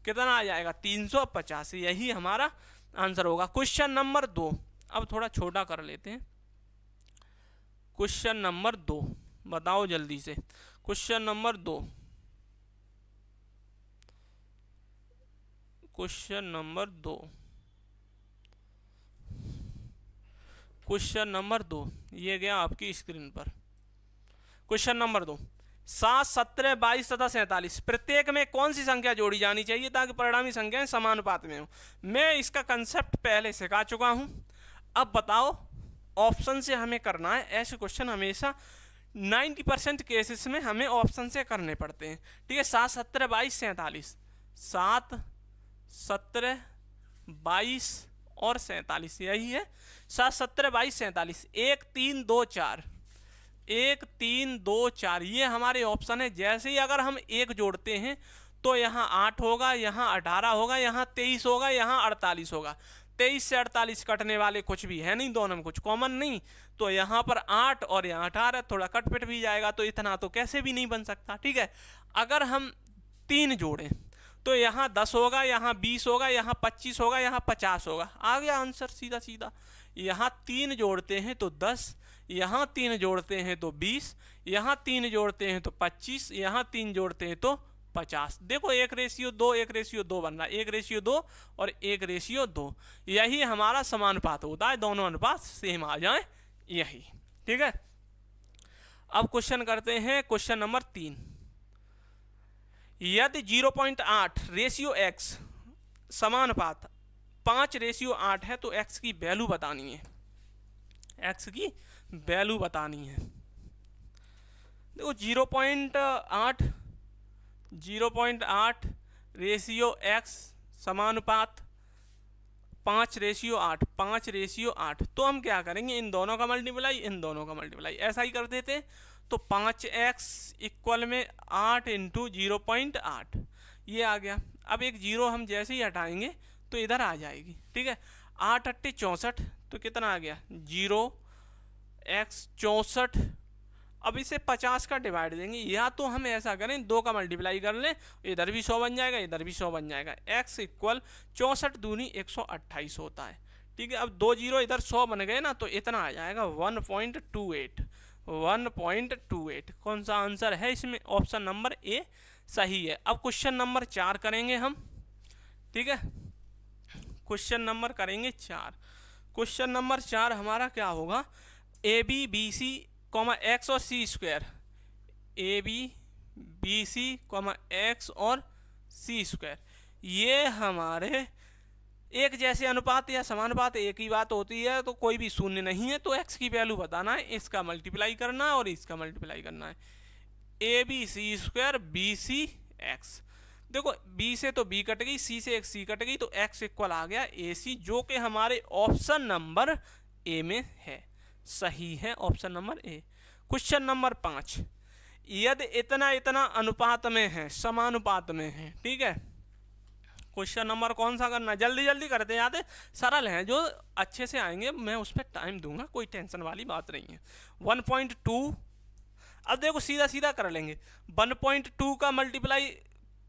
[SPEAKER 1] कितना आ जाएगा 350, यही हमारा आंसर होगा। क्वेश्चन नंबर 2, अब थोड़ा छोटा कर लेते हैं। क्वेश्चन नंबर 2 बताओ जल्दी से, question number 2, question number 2, question number 2 ये गया आपकी स्क्रीन पर। क्वेश्चन नंबर 2, 7, 17, 22 तथा 47 प्रत्येक में कौन सी संख्या जोड़ी जानी चाहिए ताकि परिणामी संख्याएं समानुपात में हो। मैं इसका कंसेप्ट पहले सिखा चुका हूं। अब बताओ, ऑप्शन से हमें करना है। ऐसे क्वेश्चन हमेशा 90% केसेस में हमें ऑप्शन से करने पड़ते हैं, ठीक है। 7, 17, 22, 47, 7, 17, 22 और 47, यही है 7 17 22 47, 1 3 2 4, 1 3 2 4 ये हमारे ऑप्शन है। जैसे ही अगर हम 1 जोड़ते हैं तो यहाँ 8 होगा, यहाँ 18 होगा, यहाँ 23 होगा, यहाँ 48 होगा। 23 से 48 कटने वाले कुछ भी है नहीं, दोनों में कुछ कॉमन नहीं, तो यहाँ पर 8 और यहाँ 18 थोड़ा कट पिट भी जाएगा, तो इतना तो कैसे भी नहीं बन सकता। ठीक है, अगर हम 3 जोड़ें तो यहाँ 10 होगा, यहाँ 20 होगा, यहाँ 25 होगा, यहाँ 50 होगा। आ गया आंसर सीधा सीधा। यहाँ 3 जोड़ते हैं तो 10, यहाँ 3 जोड़ते हैं तो 20, यहाँ 3 जोड़ते हैं तो 25, यहाँ 3 जोड़ते हैं तो 50। देखो 1:2, 1:2 बन रहा है, 1:2 और 1:2। यही हमारा समानुपात होता है, दोनों अनुपात सेम आ जाए यही। ठीक है, अब क्वेश्चन करते हैं क्वेश्चन नंबर 3। यदि 0.8 रेशियो x समानुपात 5:8 है तो x की वैल्यू बतानी है, x की वैल्यू बतानी है। देखो 0.8 रेशियो x समानुपात 5:8, 5:8, तो हम क्या करेंगे, इन दोनों का मल्टीप्लाई, इन दोनों का मल्टीप्लाई, ऐसा ही कर देते। तो 5x इक्वल में 8 इंटू 0.8 ये आ गया। अब एक जीरो हम जैसे ही हटाएंगे तो इधर आ जाएगी। ठीक है, 8 8 64, तो कितना आ गया 0x 64। अब इसे 50 का डिवाइड देंगे, या तो हम ऐसा करें 2 का मल्टीप्लाई कर लें, इधर भी 100 बन जाएगा, इधर भी 100 बन जाएगा। x इक्वल 64 दूनी 128 होता है। ठीक है, अब 2 जीरो इधर 100 बन गए ना, तो इतना आ जाएगा 1.28, 1.28। कौन सा आंसर है इसमें, ऑप्शन नंबर ए सही है। अब क्वेश्चन नंबर 4 करेंगे हम। ठीक है, क्वेश्चन नंबर करेंगे 4। क्वेश्चन नंबर 4 हमारा क्या होगा, A B B C comma X और C square, A B B C comma X और सी स्क्वायर, ये हमारे एक जैसे अनुपात या समानुपात एक ही बात होती है, तो कोई भी शून्य नहीं है, तो x की वैल्यू बताना है, इसका मल्टीप्लाई करना है और इसका मल्टीप्लाई करना है। A B C square B C X, देखो b से तो b कट गई, c से एक c कट गई, तो x इक्वल आ गया ए सी, जो कि हमारे ऑप्शन नंबर ए में है, सही है option number A. Question number 5, यदि इतना इतना अनुपात में है, समानुपात में है। ठीक है, क्वेश्चन नंबर कौन सा करना, जल्दी जल्दी करते जाते, सरल है, जो अच्छे से आएंगे मैं उस पर टाइम दूंगा, कोई टेंशन वाली बात नहीं है। 1.2, अब देखो सीधा सीधा कर लेंगे, 1.2 का मल्टीप्लाई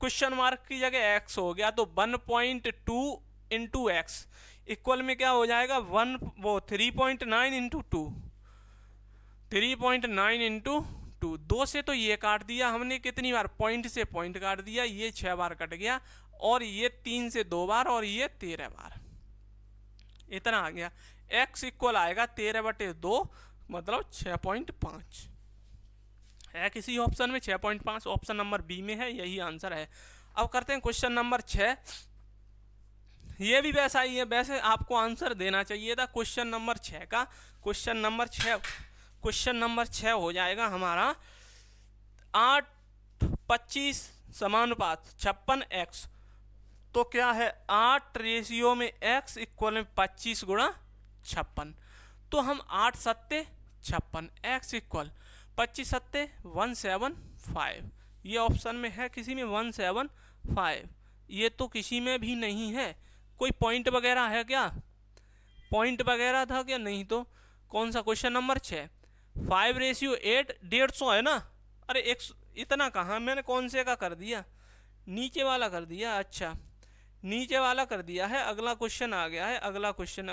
[SPEAKER 1] क्वेश्चन मार्क की जगह x हो गया, तो 1.2 इंटू एक्स इक्वल में क्या हो जाएगा 3.9 इंटू 2, 3.9 इंटू 2। 2 से तो ये काट दिया हमने, कितनी बार, पॉइंट से पॉइंट काट दिया, ये 6 बार कट गया, और ये 3 से 2 बार, और ये 13 बार, इतना आ गया। x इक्वल आएगा 13/2, मतलब 6.5 है किसी ऑप्शन में, 6.5 ऑप्शन नंबर बी में है, यही आंसर है। अब करते हैं क्वेश्चन नंबर 6। ये भी वैसा ही है, वैसे आपको आंसर देना चाहिए था क्वेश्चन नंबर 6 का। क्वेश्चन नंबर 6 हो जाएगा हमारा 8 25 समानुपात 56x, तो क्या है 8 रेशियो में x इक्वल में 25 गुणा 56, तो हम 8 7 56, x इक्वल 25 7 175, ये ऑप्शन में है किसी में 175, ये तो किसी में भी नहीं है। कोई पॉइंट वगैरह है क्या, पॉइंट वगैरह था क्या, नहीं तो कौन सा क्वेश्चन नंबर 6, 5:8 150 है ना, अरे इतना कहाँ, मैंने कौन से का कर दिया, नीचे वाला कर दिया, अच्छा नीचे वाला कर दिया है। अगला क्वेश्चन आ गया है, अगला क्वेश्चन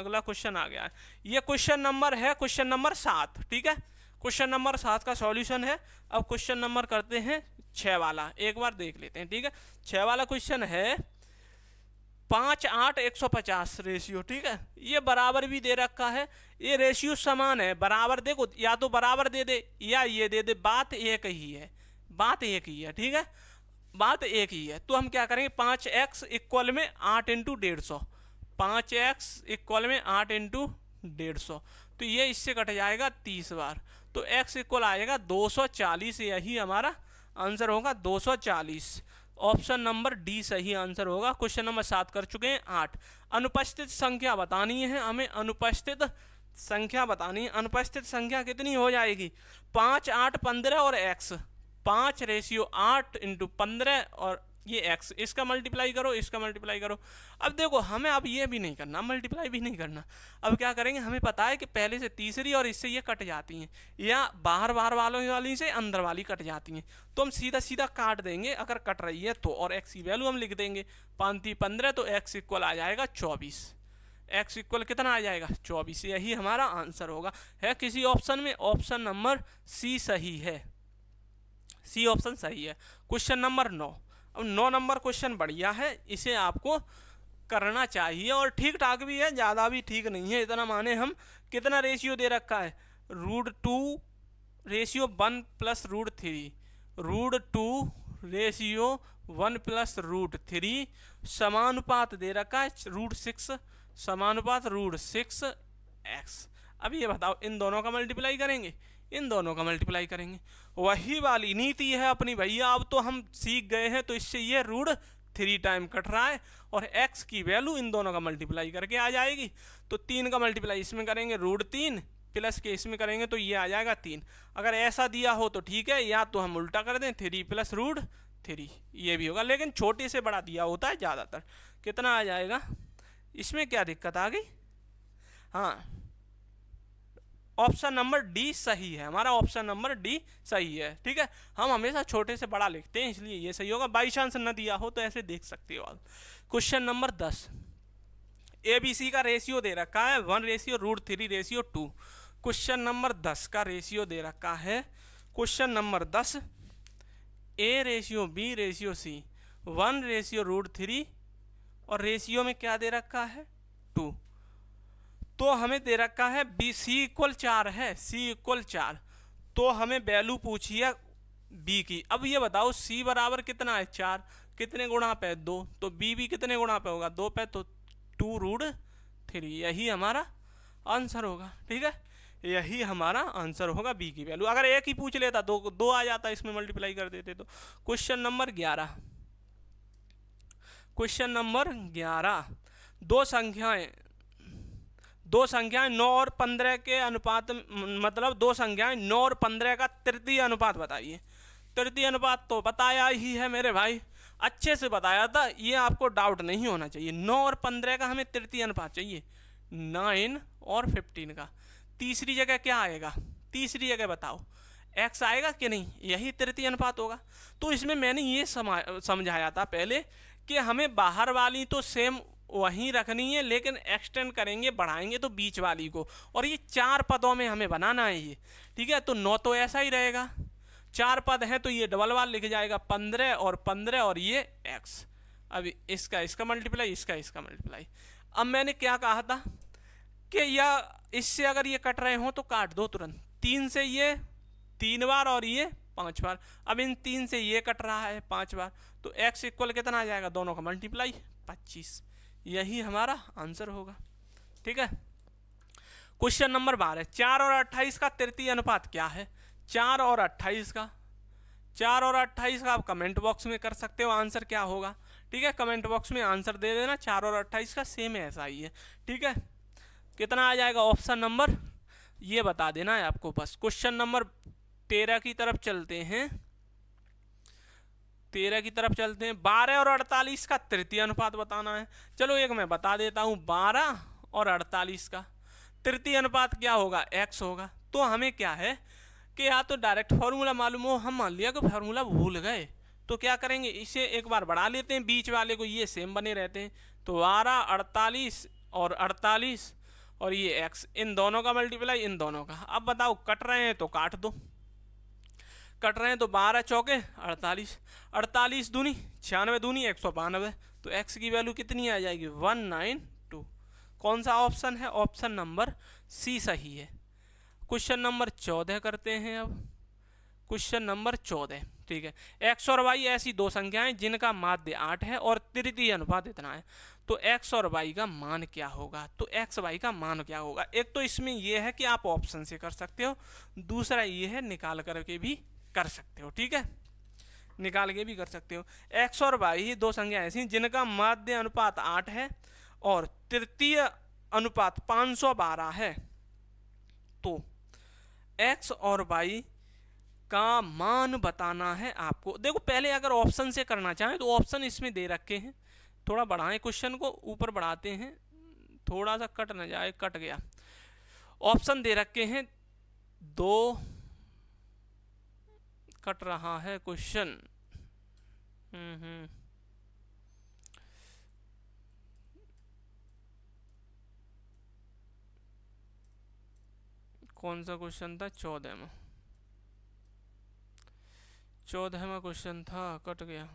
[SPEAKER 1] आ गया है, ये क्वेश्चन नंबर है क्वेश्चन नंबर 7। ठीक है, क्वेश्चन नंबर 7 का सॉल्यूशन है। अब क्वेश्चन नंबर करते हैं 6 वाला, एक बार देख लेते हैं। ठीक है, 6 वाला क्वेश्चन है 5 8 150 रेशियो। ठीक है, ये बराबर भी दे रखा है, ये रेशियो समान है, बराबर, देखो या तो बराबर दे दे या ये दे दे, बात एक ही है, बात एक ही है। ठीक है, बात एक ही है, तो हम क्या करेंगे 5x इक्वल में 8 इंटू 150, 5x इक्वल में 8 इंटू 150, तो ये इससे कट जाएगा 30 बार, तो x इक्वल आएगा 240, यही हमारा आंसर होगा 240। ऑप्शन नंबर डी सही आंसर होगा। क्वेश्चन नंबर 7 कर चुके हैं। 8, अनुपस्थित संख्या बतानी है हमें, अनुपस्थित संख्या बतानी है। अनुपस्थित संख्या कितनी हो जाएगी? 5, 8, 15 और x। 5:8 × 15 और ये x, इसका मल्टीप्लाई करो, इसका मल्टीप्लाई करो। अब देखो हमें अब ये भी नहीं करना, मल्टीप्लाई भी नहीं करना। अब क्या करेंगे, हमें पता है कि पहले से तीसरी और इससे ये कट जाती हैं, या बाहर बाहर वाली से अंदर वाली कट जाती हैं, तो हम सीधा सीधा काट देंगे अगर कट रही है तो, और x की वैल्यू हम लिख देंगे 5 × 15, तो x इक्वल आ जाएगा 24। x इक्वल कितना आ जाएगा? 24। यही हमारा आंसर होगा। है किसी ऑप्शन में? ऑप्शन नंबर सी सही है, सी ऑप्शन सही है। Question number 9। अब 9 नंबर क्वेश्चन बढ़िया है, इसे आपको करना चाहिए और ठीक ठाक भी है, ज़्यादा भी ठीक नहीं है। इतना माने हम, कितना रेशियो दे रखा है? √2 रेशियो 1 + √3, √2 रेशियो 1 + √3 समानुपात दे रखा है √6, समानुपात √6x। अब ये बताओ, इन दोनों का मल्टीप्लाई करेंगे, इन दोनों का मल्टीप्लाई करेंगे। वही वाली नीति है अपनी भैया, अब तो हम सीख गए हैं, तो इससे ये √3 टाइम कट रहा है और x की वैल्यू इन दोनों का मल्टीप्लाई करके आ जाएगी। तो 3 का मल्टीप्लाई इसमें करेंगे √3 प्लस के इसमें करेंगे तो ये आ जाएगा 3। अगर ऐसा दिया हो तो ठीक है, या तो हम उल्टा कर दें 3 + √3, ये भी होगा, लेकिन छोटे से बड़ा दिया होता है ज़्यादातर। कितना आ जाएगा? इसमें क्या दिक्कत आ गई? हाँ, ऑप्शन नंबर डी सही है हमारा, ऑप्शन नंबर डी सही है। ठीक है, हम हमेशा छोटे से बड़ा लिखते हैं, इसलिए ये सही होगा। बाई चांस न दिया हो तो ऐसे देख सकते हो आप। क्वेश्चन नंबर 10, ABC का रेशियो दे रखा है 1:√3:2। क्वेश्चन नंबर 10 का रेशियो दे रखा है, क्वेश्चन नंबर 10, A:B:C 1:√3 और रेशियो में क्या दे रखा है? 2। तो हमें दे रखा है C = 4 है, C = 4, तो हमें वैल्यू पूछी है B की। अब ये बताओ C बराबर कितना है? 4, कितने गुणा पे? 2, तो B भी कितने गुणा पे होगा? 2 पे, तो 2√3। यही हमारा आंसर होगा। ठीक है, यही हमारा आंसर होगा B की वैल्यू। अगर एक ही पूछ लेता तो 2 आ जाता, इसमें मल्टीप्लाई कर देते तो। क्वेश्चन नंबर 11, क्वेश्चन नंबर 11, दो संख्याएं 9 और 15 के अनुपात, मतलब दो संख्याएं 9 और 15 का तृतीय अनुपात बताइए। तृतीय अनुपात तो बताया ही है मेरे भाई, अच्छे से बताया था, ये आपको डाउट नहीं होना चाहिए। 9 और 15 का हमें तृतीय अनुपात चाहिए, 9 और 15 का। तीसरी जगह क्या आएगा? तीसरी जगह बताओ, x आएगा कि नहीं? यही तृतीय अनुपात होगा। तो इसमें मैंने ये समझाया था पहले कि हमें बाहर वाली तो सेम वहीं रखनी है, लेकिन एक्सटेंड करेंगे, बढ़ाएंगे तो बीच वाली को, और ये 4 पदों में हमें बनाना है ये। ठीक है, तो 9 तो ऐसा ही रहेगा, 4 पद हैं तो ये डबल वाल लिख जाएगा 15 और 15 और ये x। अब इसका मल्टीप्लाई, इसका मल्टीप्लाई। अब मैंने क्या कहा था कि या इससे अगर ये कट रहे हो तो काट दो तुरंत। 3 से ये 3 बार और ये 5 बार। अब इन 3 से ये कट रहा है 5 बार, तो x इक्वल कितना आ जाएगा? दोनों का मल्टीप्लाई 25। यही हमारा आंसर होगा। ठीक है, क्वेश्चन नंबर 12, 4 और 28 का तृतीय अनुपात क्या है? 4 और 28 का, 4 और 28 का आप कमेंट बॉक्स में कर सकते हो आंसर क्या होगा। ठीक है, कमेंट बॉक्स में आंसर दे देना। 4 और 28 का सेम ऐसा ही है। ठीक है, कितना आ जाएगा? ऑप्शन नंबर ये बता देना है आपको बस। क्वेश्चन नंबर 13 की तरफ चलते हैं, 13 की तरफ चलते हैं। 12 और 48 का तृतीय अनुपात बताना है। चलो एक मैं बता देता हूँ, 12 और 48 का तृतीय अनुपात क्या होगा? x होगा। तो हमें क्या है कि या तो डायरेक्ट फॉर्मूला मालूम हो, हम मान लिया कि फॉर्मूला भूल गए, तो क्या करेंगे, इसे एक बार बढ़ा लेते हैं, बीच वाले को, ये सेम बने रहते हैं। तो 12, 48 और 48 और ये x, इन दोनों का मल्टीप्लाई इन दोनों का। अब बताओ कट रहे हैं तो काट दो, कट रहे हैं तो 12 चौके 48, 48 दूनी 96 दूनी 192, तो x की वैल्यू कितनी आ जाएगी? 192। कौन सा ऑप्शन है? ऑप्शन नंबर सी सही है। क्वेश्चन नंबर 14 करते हैं अब। क्वेश्चन नंबर 14, ठीक है, x और y ऐसी दो संख्याएं जिनका माध्य 8 है और तृतीय अनुपात इतना है, तो x और y का मान क्या होगा? तो x y का मान क्या होगा? एक तो इसमें यह है कि आप ऑप्शन से कर सकते हो, दूसरा ये है निकाल करके भी कर सकते हो। ठीक है, निकाल के भी कर सकते हो। x और y दो संख्या ऐसी जिनका माध्य अनुपात 8 है और तृतीय अनुपात 512 है। तो x और y का मान बताना है आपको। देखो पहले अगर ऑप्शन से करना चाहें तो ऑप्शन इसमें दे रखे हैं, थोड़ा बढ़ाएं क्वेश्चन को, ऊपर बढ़ाते हैं, थोड़ा सा कट न जाए, कट गया। ऑप्शन दे रखे हैं 2, कट रहा है क्वेश्चन। कौन सा क्वेश्चन था? 14वां क्वेश्चन था, कट गया।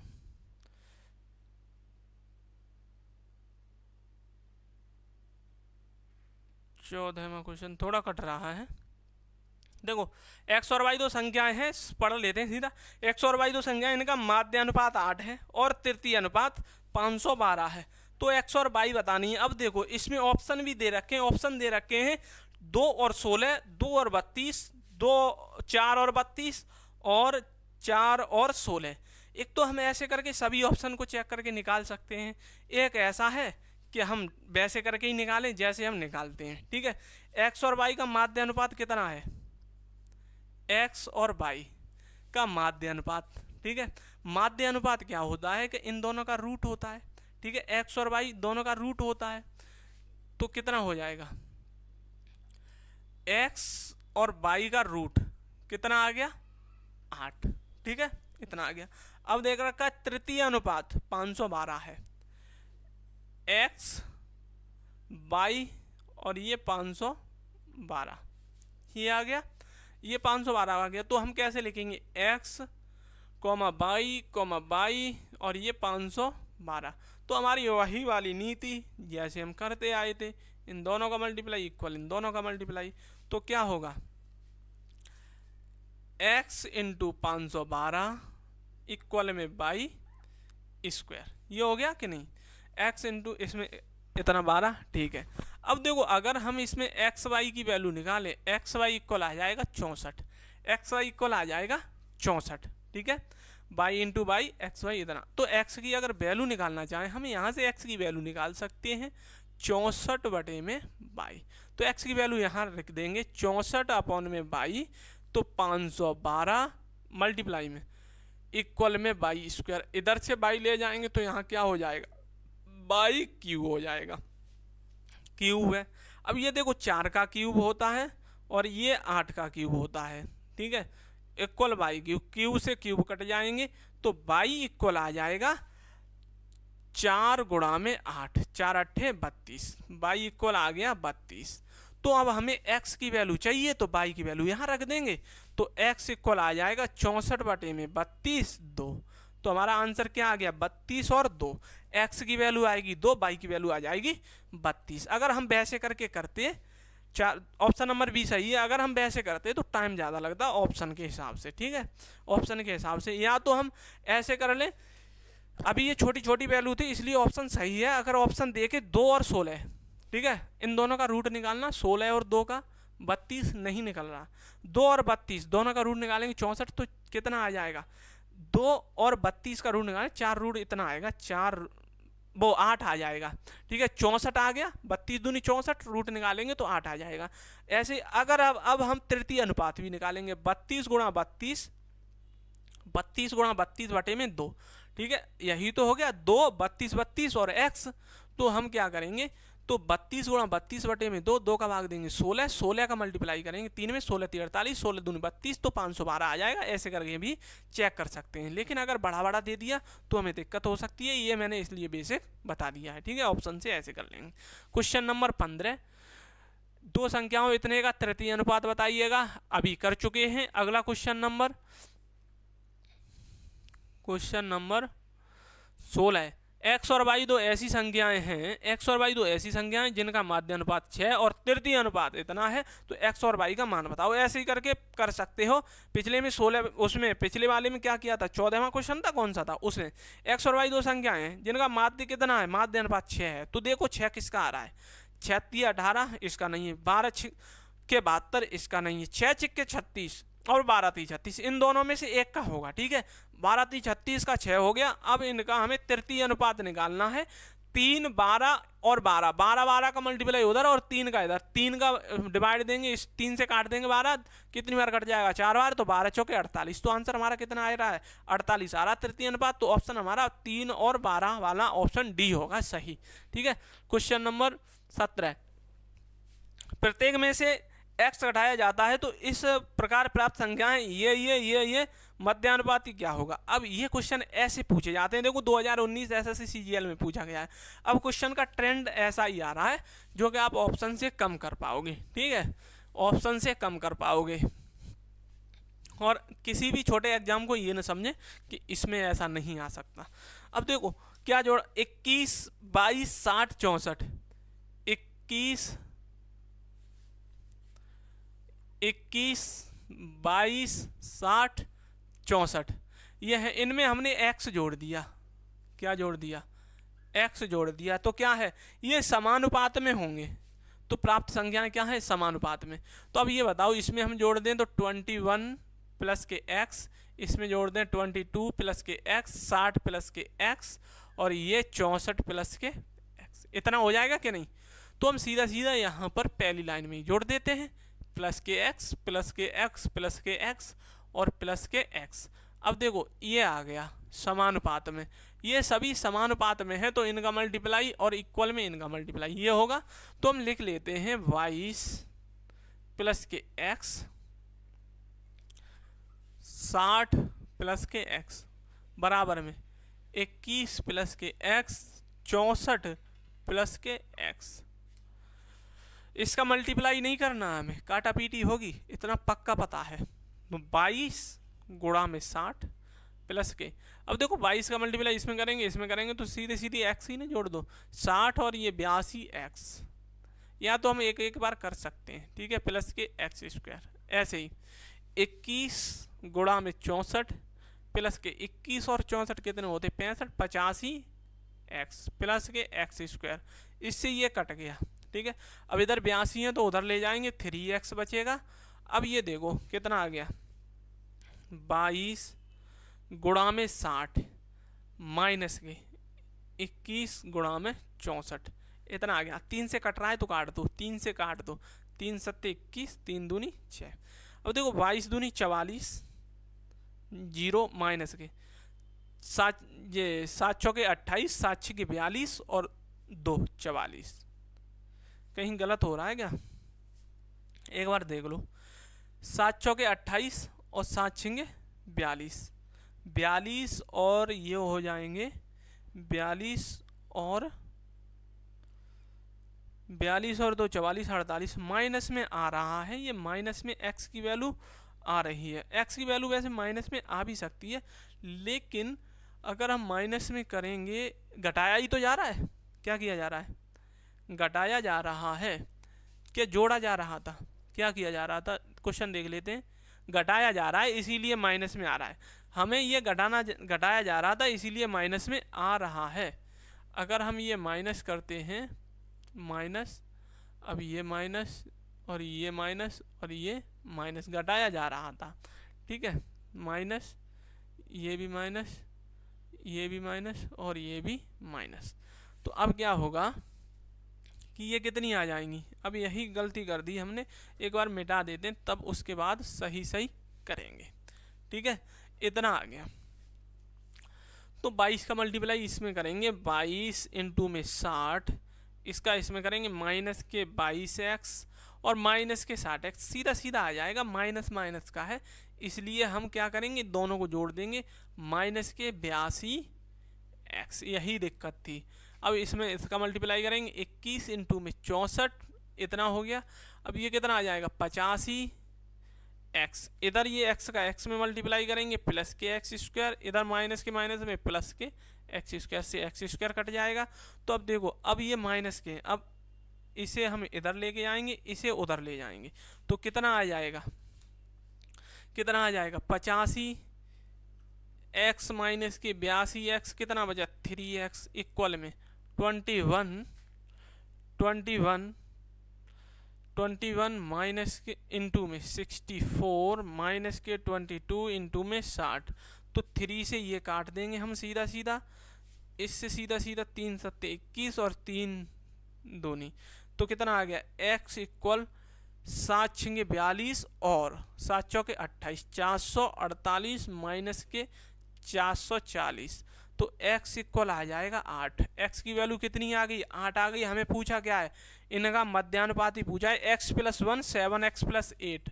[SPEAKER 1] चौदहवां क्वेश्चन थोड़ा कट रहा है। देखो x और y दो संख्याएं हैं, पढ़ लेते हैं सीधा। x और y दो संख्याएं, इनका माध्य अनुपात 8 है और तृतीय अनुपात 512 है। तो x और y बतानी है। अब देखो इसमें ऑप्शन भी दे रखे हैं, ऑप्शन दे रखे हैं 2 और 16, 2 और 32, 2 4 और 32 और 4 और 16। एक तो हम ऐसे करके सभी ऑप्शन को चेक करके निकाल सकते हैं, एक ऐसा है कि हम वैसे करके ही निकालें जैसे हम निकालते हैं। ठीक है, x और y का माध्य अनुपात कितना है? x और y का माध्य अनुपात। ठीक है, माध्य अनुपात क्या होता है कि इन दोनों का रूट होता है। ठीक है, x और y दोनों का रूट होता है। तो कितना हो जाएगा? x और y का रूट कितना आ गया? 8। ठीक है, इतना आ गया। अब देख रखा तृतीय अनुपात 512 है। x y और ये 512 ये आ गया, ये 512 आ गया। तो हम कैसे लिखेंगे? x, y और ये 512। तो हमारी वही वाली नीति जैसे हम करते आए थे, इन दोनों का मल्टीप्लाई इक्वल इन दोनों का मल्टीप्लाई। तो क्या होगा? x इंटू 512 इक्वल में y स्क्वायर। ये हो गया कि नहीं? x इंटू इसमें इतना 12। ठीक है, अब देखो अगर हम इसमें एक्स वाई की वैल्यू निकालें, एक्स वाई इक्वल आ जाएगा 64, एक्स वाई इक्वल आ जाएगा 64। ठीक है, Y into Y X Y इतना। तो एक्स की अगर वैल्यू निकालना चाहें हम यहाँ से एक्स की वैल्यू निकाल सकते हैं 64 बटे में वाई। तो एक्स की वैल्यू यहाँ रख देंगे 64 अपॉन में वाई, तो 512 मल्टीप्लाई में इक्वल में वाई स्क्वायर। इधर से वाई ले जाएंगे तो यहाँ क्या हो जाएगा? वाई क्यूब हो जाएगा, क्यूब है। अब ये देखो 4 का क्यूब होता है और ये 8 का क्यूब होता है। ठीक है, इक्वल वाई क्यूब, क्यूब से क्यूब कट जाएंगे तो वाई इक्वल आ जाएगा 4 गुणा में 8, 4 अट्ठे 32, वाई इक्वल आ गया 32। तो अब हमें x की वैल्यू चाहिए तो y की वैल्यू यहाँ रख देंगे, तो x इक्वल आ जाएगा 64 बटे में 32 2। तो हमारा आंसर क्या आ गया? 32 और 2। x की वैल्यू आएगी 2, y की वैल्यू आ जाएगी 32। अगर हम वैसे करके करते, ऑप्शन नंबर बी सही है। अगर हम वैसे करते तो टाइम ज़्यादा लगता ऑप्शन के हिसाब से। ठीक है, ऑप्शन के हिसाब से, या तो हम ऐसे कर लें, अभी ये छोटी छोटी वैल्यू थी इसलिए ऑप्शन सही है। अगर ऑप्शन देखे 2 और 16, ठीक है, इन दोनों का रूट निकालना, 16 और 2 का 32 नहीं निकल रहा, 2 और 32 दोनों का रूट निकालेंगे 64, तो कितना आ जाएगा? 2 और 32 का रूट निकालें, 4 रूट इतना आएगा, 4 वो 8 आ जाएगा। ठीक है, 64 आ गया, 32 दूनी 64, रूट निकालेंगे तो 8 आ जाएगा। ऐसे अगर अब हम तृतीय अनुपात भी निकालेंगे, 32 गुणा 32, 32 गुणा 32 बटे में 2। ठीक है, यही तो हो गया 2, 32 32 और x। तो हम क्या करेंगे? तो 32 गुणा 32 बटे में 2, 2 का भाग देंगे 16, 16 का मल्टीप्लाई करेंगे 3 में, 16 3 48, 16 दूनी 32, तो 512 आ जाएगा। ऐसे करके भी चेक कर सकते हैं, लेकिन अगर बड़ा बड़ा दे दिया तो हमें दिक्कत हो सकती है, ये मैंने इसलिए बेसिक बता दिया है। ठीक है, ऑप्शन से ऐसे कर लेंगे। क्वेश्चन नंबर 15, दो संख्याओं इतने का तृतीय अनुपात बताइएगा। अभी कर चुके हैं। अगला क्वेश्चन नंबर 16 है। x और y दो ऐसी संख्याएं हैं, x और y दो ऐसी संख्याएं जिनका माध्य अनुपात 6 और तृतीय अनुपात इतना है, तो x और y का मान बताओ। ऐसे ही करके कर सकते हो। पिछले में 16, उसमें पिछले वाले में क्या किया था? 14वां क्वेश्चन था, कौन सा था? उसमें x और y दो संख्याएं हैं जिनका माध्य कितना है? माध्य अनुपात 6 है। तो देखो 6 किसका आ रहा है? 6 3 18, इसका नहीं है। 12 के 72, इसका नहीं है। 6 6 36, और 12 3 36, इन दोनों में से एक का होगा। ठीक है, 12 3 36 का 6 हो गया। अब इनका हमें तृतीय अनुपात निकालना है। 3 12 और 12, 12 12 का मल्टीप्लाई उधर और 3 का इधर, 3 का डिवाइड देंगे, इस 3 से काट देंगे 12, कितनी बार कट जाएगा 4 बार, तो 12 चौके 48। तो आंसर हमारा कितना आ रहा है 48 आ रहा तृतीय अनुपात। तो ऑप्शन हमारा 3 और 12 वाला ऑप्शन डी होगा सही। ठीक है, क्वेश्चन नंबर 17, प्रत्येक में से x घटाया जाता है तो इस प्रकार प्राप्त संख्याएं ये मध्यानुपाती क्या होगा। अब ये क्वेश्चन ऐसे पूछे जाते हैं, देखो 2019 एसएससी सीजीएल में पूछा गया है। अब क्वेश्चन का ट्रेंड ऐसा ही आ रहा है जो कि आप ऑप्शन से कम कर पाओगे। ठीक है, ऑप्शन से कम कर पाओगे, और किसी भी छोटे एग्जाम को ये न समझे कि इसमें ऐसा नहीं आ सकता। अब देखो क्या जोड़ 21 22 60 64, 21 22 60 64 ये है। इनमें हमने x जोड़ दिया, क्या जोड़ दिया x जोड़ दिया, तो क्या है ये समानुपात में होंगे, तो प्राप्त संख्याएं क्या है समानुपात में। तो अब ये बताओ इसमें हम जोड़ दें तो 21 प्लस के x, इसमें जोड़ दें 22 प्लस के x, 60 प्लस के x, और ये 64 प्लस के x, इतना हो जाएगा कि नहीं। तो हम सीधा सीधा यहाँ पर पहली लाइन में ही जोड़ देते हैं, प्लस के x प्लस के x प्लस के x और प्लस के x। अब देखो ये आ गया समानुपात में, ये सभी समानुपात में है तो इनका मल्टीप्लाई और इक्वल में इनका मल्टीप्लाई ये होगा। तो हम लिख लेते हैं 22 प्लस के x 60 प्लस के x बराबर में 21 प्लस के x 64 प्लस के x। इसका मल्टीप्लाई नहीं करना है हमें, काटा पीटी होगी, इतना पक्का पता है। 22 गुणा में 60 प्लस के, अब देखो 22 का मल्टीप्लाई इसमें करेंगे तो सीधे सीधे x ही ना जोड़ दो, 60 और ये 82x, या तो हम एक एक बार कर सकते हैं। ठीक है, प्लस के x स्क्वायर, ऐसे ही 21 गुणा में 64 प्लस के 21 और 64 कितने होते 65, 85x प्लस के x स्क्वायर, इससे ये कट गया। ठीक है, अब इधर 82 है तो उधर ले जाएंगे 3x बचेगा। अब ये देखो कितना आ गया 22 गुणा में 60 माइनस के 21 गुणा में 64, इतना आ गया। 3 से कट रहा है तो काट दो, 3 से काट दो, 3 सत्ते 21, 3 दूनी 6। अब देखो 22 दूनी 44, 0 माइनस के 7 चौके 28, 7 छके 42 और 2 44। कहीं गलत हो रहा है क्या, एक बार देख लो। 7 चौके 28 और 7 छिंगे 42, 42 और ये हो जाएंगे 42 और 2 44 48, माइनस में आ रहा है ये, माइनस में x की वैल्यू आ रही है। x की वैल्यू वैसे माइनस में आ भी सकती है, लेकिन अगर हम माइनस में करेंगे, घटाया ही तो जा रहा है, क्या किया जा रहा है घटाया जा रहा है, क्या जोड़ा जा रहा था, क्या किया जा रहा था, क्वेश्चन देख लेते हैं। घटाया जा रहा है इसीलिए माइनस में आ रहा है, हमें ये घटाया जा रहा था इसीलिए माइनस में आ रहा है। अगर हम ये माइनस करते हैं, माइनस, अब ये माइनस और ये माइनस और ये माइनस, घटाया जा रहा था। ठीक है, माइनस, ये भी माइनस, ये भी माइनस और ये भी माइनस। तो अब क्या होगा कि ये कितनी आ जाएंगी, अब यही गलती कर दी हमने, एक बार मिटा देते हैं तब उसके बाद सही सही करेंगे। ठीक है, इतना आ गया। तो 22 का मल्टीप्लाई इसमें करेंगे, 22 इंटू में 60, इसका इसमें करेंगे माइनस के 22x और माइनस के 60x, सीधा सीधा आ जाएगा, माइनस माइनस का है इसलिए हम क्या करेंगे दोनों को जोड़ देंगे, माइनस के 82x, यही दिक्कत थी। अब इसमें इसका मल्टीप्लाई करेंगे 21 इंटू में 64, इतना हो गया। अब ये कितना आ जाएगा 85x, इधर ये x का x में मल्टीप्लाई करेंगे प्लस के x स्क्वायर, इधर माइनस के माइनस में प्लस के x स्क्वायर, से x स्क्वायर कट जाएगा। तो अब देखो अब ये माइनस के, अब इसे हम इधर लेके आएंगे, इसे उधर ले जाएंगे, तो कितना आ जाएगा, कितना आ जाएगा 85x माइनस के 82x, कितना बचा 3x इक्वल में 21 21 माइनस के इंटू में 64 माइनस के 22 इंटू में 60। तो 3 से ये काट देंगे हम सीधा सीधा, इससे सीधा सीधा 3 सत्ते 21 और 3 दूनी, तो कितना आ गया x इक्वल 7 छिंगे 42 और 7 चौके 28, 448 माइनस के 440। तो x इक्वल आ जाएगा 8। x की वैल्यू कितनी आ गई, 8 आ गई। हमें पूछा क्या है, इनका मध्यानुपाती पूछा है, x + 1 7x + 8,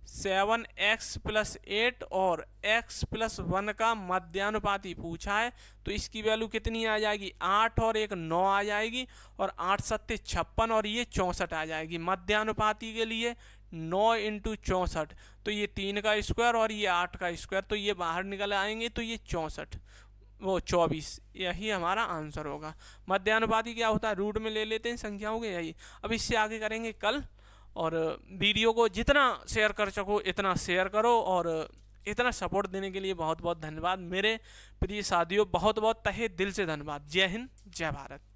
[SPEAKER 1] 7x + 8 और x + 1 का मध्यानुपाती पूछा है। तो इसकी वैल्यू कितनी आ जाएगी, 8 और 1 9 आ जाएगी, और 8 सत्ते 56 और ये 64 आ जाएगी। मध्यानुपाती के लिए 9 × 64, तो ये 3 का स्क्वायर और ये 8 का स्क्वायर, तो ये बाहर निकल आएंगे, तो ये 24, यही हमारा आंसर होगा। मध्यानुपाती क्या होता है, रूट में ले लेते हैं संख्याओं के, यही। अब इससे आगे करेंगे कल, और वीडियो को जितना शेयर कर सको इतना शेयर करो, और इतना सपोर्ट देने के लिए बहुत बहुत धन्यवाद मेरे प्रिय साथियों, बहुत बहुत तहे दिल से धन्यवाद। जय हिंद, जय भारत।